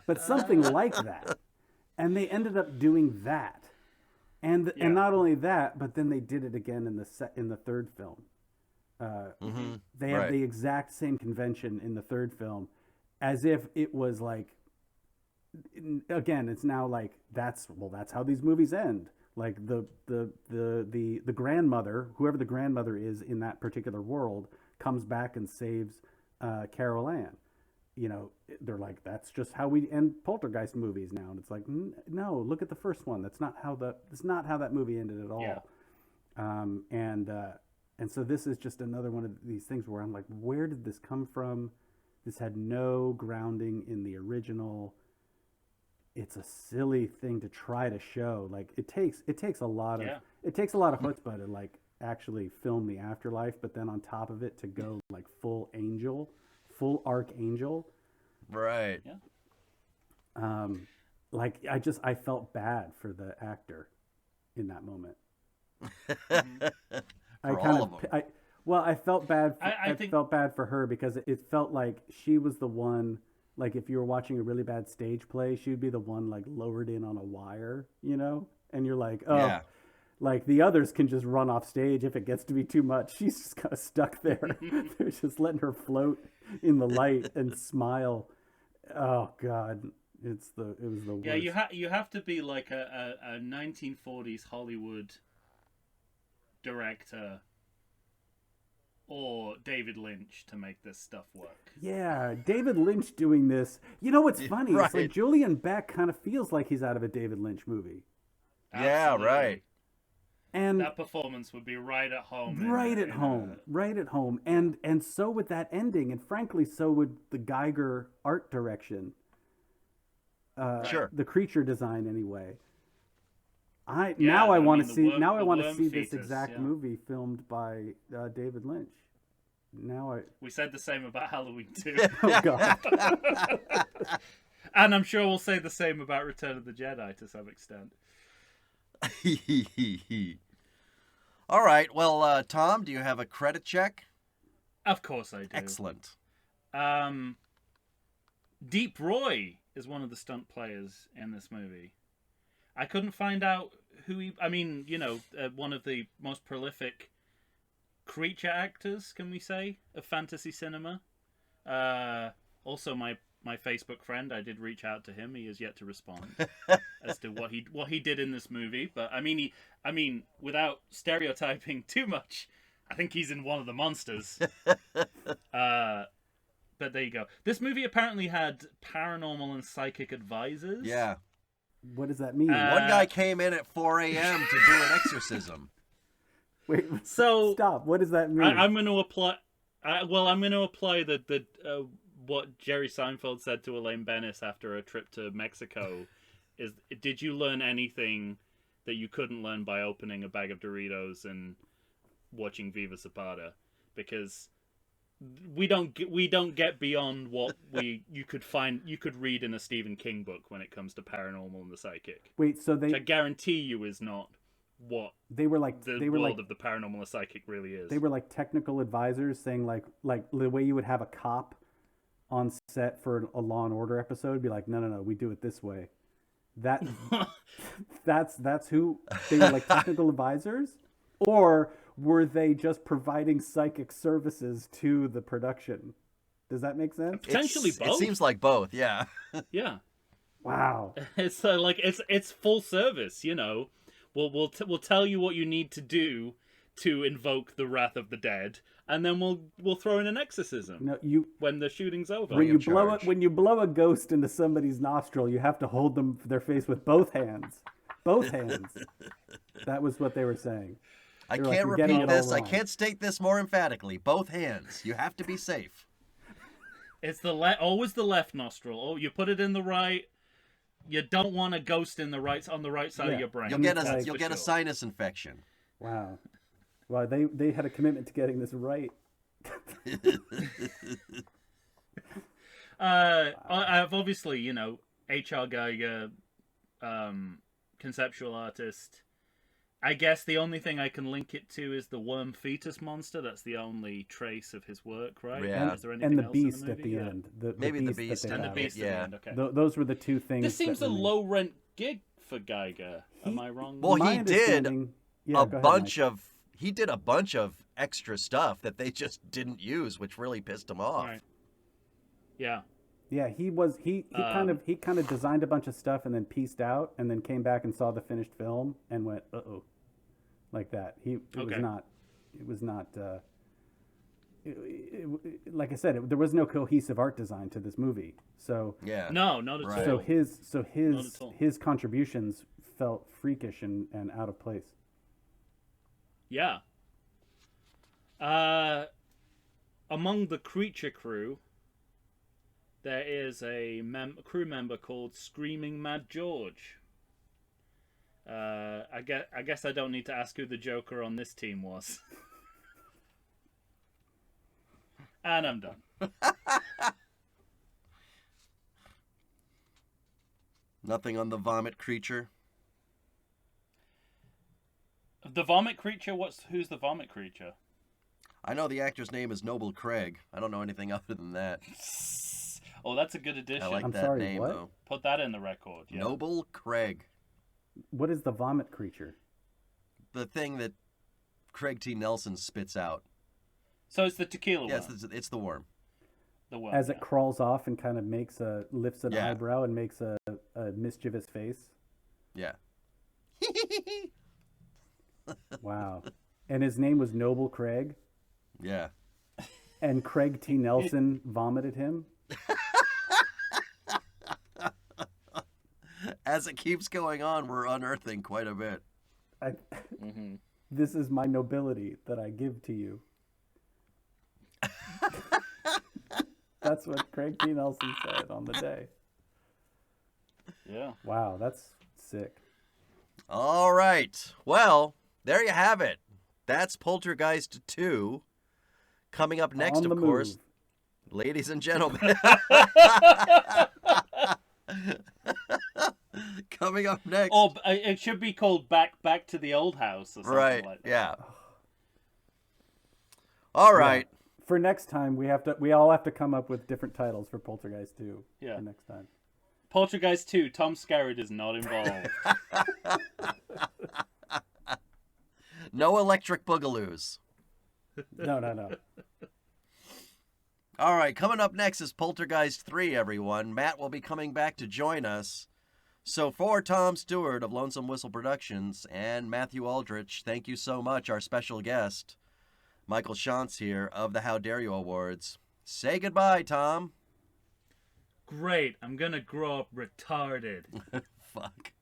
But something like that, and they ended up doing that, and not only that, but then they did it again in the third film. They have the exact same convention in the third film, as if it was like, again, it's now like that's how these movies end. Like the grandmother, whoever the grandmother is in that particular world, comes back and saves Carol Ann. They're like, that's just how we end Poltergeist movies now, and it's like, no, look at the first one. That's not how that movie ended at all. Yeah. And so this is just another one of these things where I'm like, where did this come from? This had no grounding in the original. it's a silly thing to try to show. Like it takes a lot of Yeah. chutzpah to like actually film the afterlife, but then on top of it to go like full archangel. Right. Yeah. Like I felt bad for the actor in that moment. For all of them. I felt bad. I think- felt bad for her because it felt like she was the one. Like if you were watching a really bad stage play, she would be the one like lowered in on a wire, you know. And you're like, oh, Yeah. like the others can just run off stage if it gets to be too much. She's just kind of stuck there. They're just letting her float in the light and smile. Oh God, it was the worst. Yeah, you have to be like a 1940s Hollywood director or David Lynch to make this stuff work. Yeah, David Lynch doing this. You know what's funny? Right. It's like Julian Beck kind of feels like he's out of a David Lynch movie. Yeah, Absolutely. right. And That performance would be right at home. right at home. And so would that ending, and frankly, so would the Geiger art direction. Sure. The creature design, anyway. I Yeah, want I to mean, see. the Now I want to worm see this fetus, exact yeah. movie filmed by David Lynch. Now I. We said the same about Halloween 2. Oh God. And I'm sure we'll say the same about Return of the Jedi to some extent. All right. Well, Tom, do you have a credit check? Of course I do. Excellent. Deep Roy is one of the stunt players in this movie. I couldn't find out who he... I mean, you know, one of the most prolific creature actors, can we say, of fantasy cinema. Also, my Facebook friend, I did reach out to him. He has yet to respond as to what he did in this movie. But I mean, without stereotyping too much, I think he's in one of the monsters. But there you go. This movie apparently had paranormal and psychic advisors. Yeah. What does that mean? One guy came in at 4 a.m. to do an exorcism. Wait. So Stop. What does that mean? I'm going to apply. I'm going to apply the what Jerry Seinfeld said to Elaine Bennis after a trip to Mexico. Is did you learn anything that you couldn't learn by opening a bag of Doritos and watching Viva Zapata? Because we don't get beyond what you could read in a Stephen King book when it comes to paranormal and the psychic. Wait. So Which I guarantee you is not what they were like the they were world like of the paranormal and psychic really is. they were like technical advisors saying like the way you would have a cop on set for a Law and Order episode be like, no, we do it this way. That's who they were, like technical advisors, or were they just providing psychic services to the production? Does that make sense? Potentially It both. seems like both, yeah. Yeah. Wow. It's like it's full service, you know. We'll tell you what you need to do to invoke the wrath of the dead, and then we'll throw in an exorcism No, when the shooting's over. when you charge. when you blow a ghost into somebody's nostril, you have to hold their face with both hands. Both hands. That was what they were saying. I They were like, can't "You're getting repeat it all this. I wrong." can't state this more emphatically. Both hands. You have to be safe. It's always the left nostril. Oh, you put it in the right. You don't want a ghost on the right side of Yeah. your brain. You'll get a That's you'll for get a sure. sinus infection. Wow. Well, they had a commitment to getting this right. I've obviously, you know, H.R. Geiger, conceptual artist. I guess the only thing I can link it to is the worm fetus monster. That's the only trace of his work, right? Yeah. Is there anything And the else in beast movie? at the Yeah. end. Maybe the that beast they And the have. beast at Yeah. the end, okay. Those were the two things. This seems that a really- low rent gig for Geiger. Am I wrong? Well, My he did understanding- Yeah, a go ahead, bunch Mike. of he did a bunch of extra stuff that they just didn't use, which really pissed him off. Right. Yeah. Yeah, he kind of designed a bunch of stuff and then pieced out and then came back and saw the finished film and went, uh-oh, like that. It was not like I said, there was no cohesive art design to this movie. So Yeah. No, not at Right. all. so Not at all. his contributions felt freakish and out of place. Yeah. Among the creature crew, there is a crew member called Screaming Mad George. I guess I don't need to ask who the Joker on this team was. And I'm done. Nothing on the vomit creature? The vomit creature? Who's the vomit creature? I know the actor's name is Noble Craig. I don't know anything other than that. Oh, that's a good addition. I like I'm that sorry, name, what? though. Put that in the record. Yeah. Noble Craig. What is the vomit creature? The thing that Craig T. Nelson spits out. So it's the tequila Yes, worm. it's the worm. The worm. As it crawls off and kind of lifts an Yeah. eyebrow and makes a mischievous face. Yeah. Wow. And his name was Noble Craig. Yeah. And Craig T. Nelson vomited him. As it keeps going on, we're unearthing quite a bit. Mm-hmm. This is my nobility that I give to you. That's what Craig T. Nelson said on the day. Yeah. Wow, that's sick. All right. Well, there you have it. That's Poltergeist 2. Coming up next, On the of course, move. ladies and gentlemen. Coming up next. Oh, it should be called Back to the Old House or something right. like that. Yeah. All right. Yeah. For next time, we all have to come up with different titles for Poltergeist 2. Yeah. For next time. Poltergeist 2, Tom Skerritt is not involved. No electric boogaloos. No. All right, coming up next is Poltergeist 3, everyone. Matt will be coming back to join us. So for Tom Stewart of Lonesome Whistle Productions and Matthew Aldrich, thank you so much, our special guest, Michael Shantz here of the How Dare You Awards. Say goodbye, Tom. Great, I'm gonna grow up retarded. Fuck.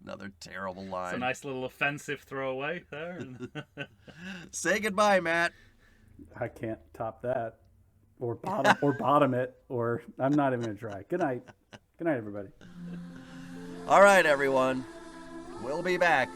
Another terrible line. It's a nice little offensive throwaway there. Say goodbye, Matt. I can't top that. Or bottom it. Or I'm not even going to try. Good night. Good night, everybody. All right, everyone. We'll be back.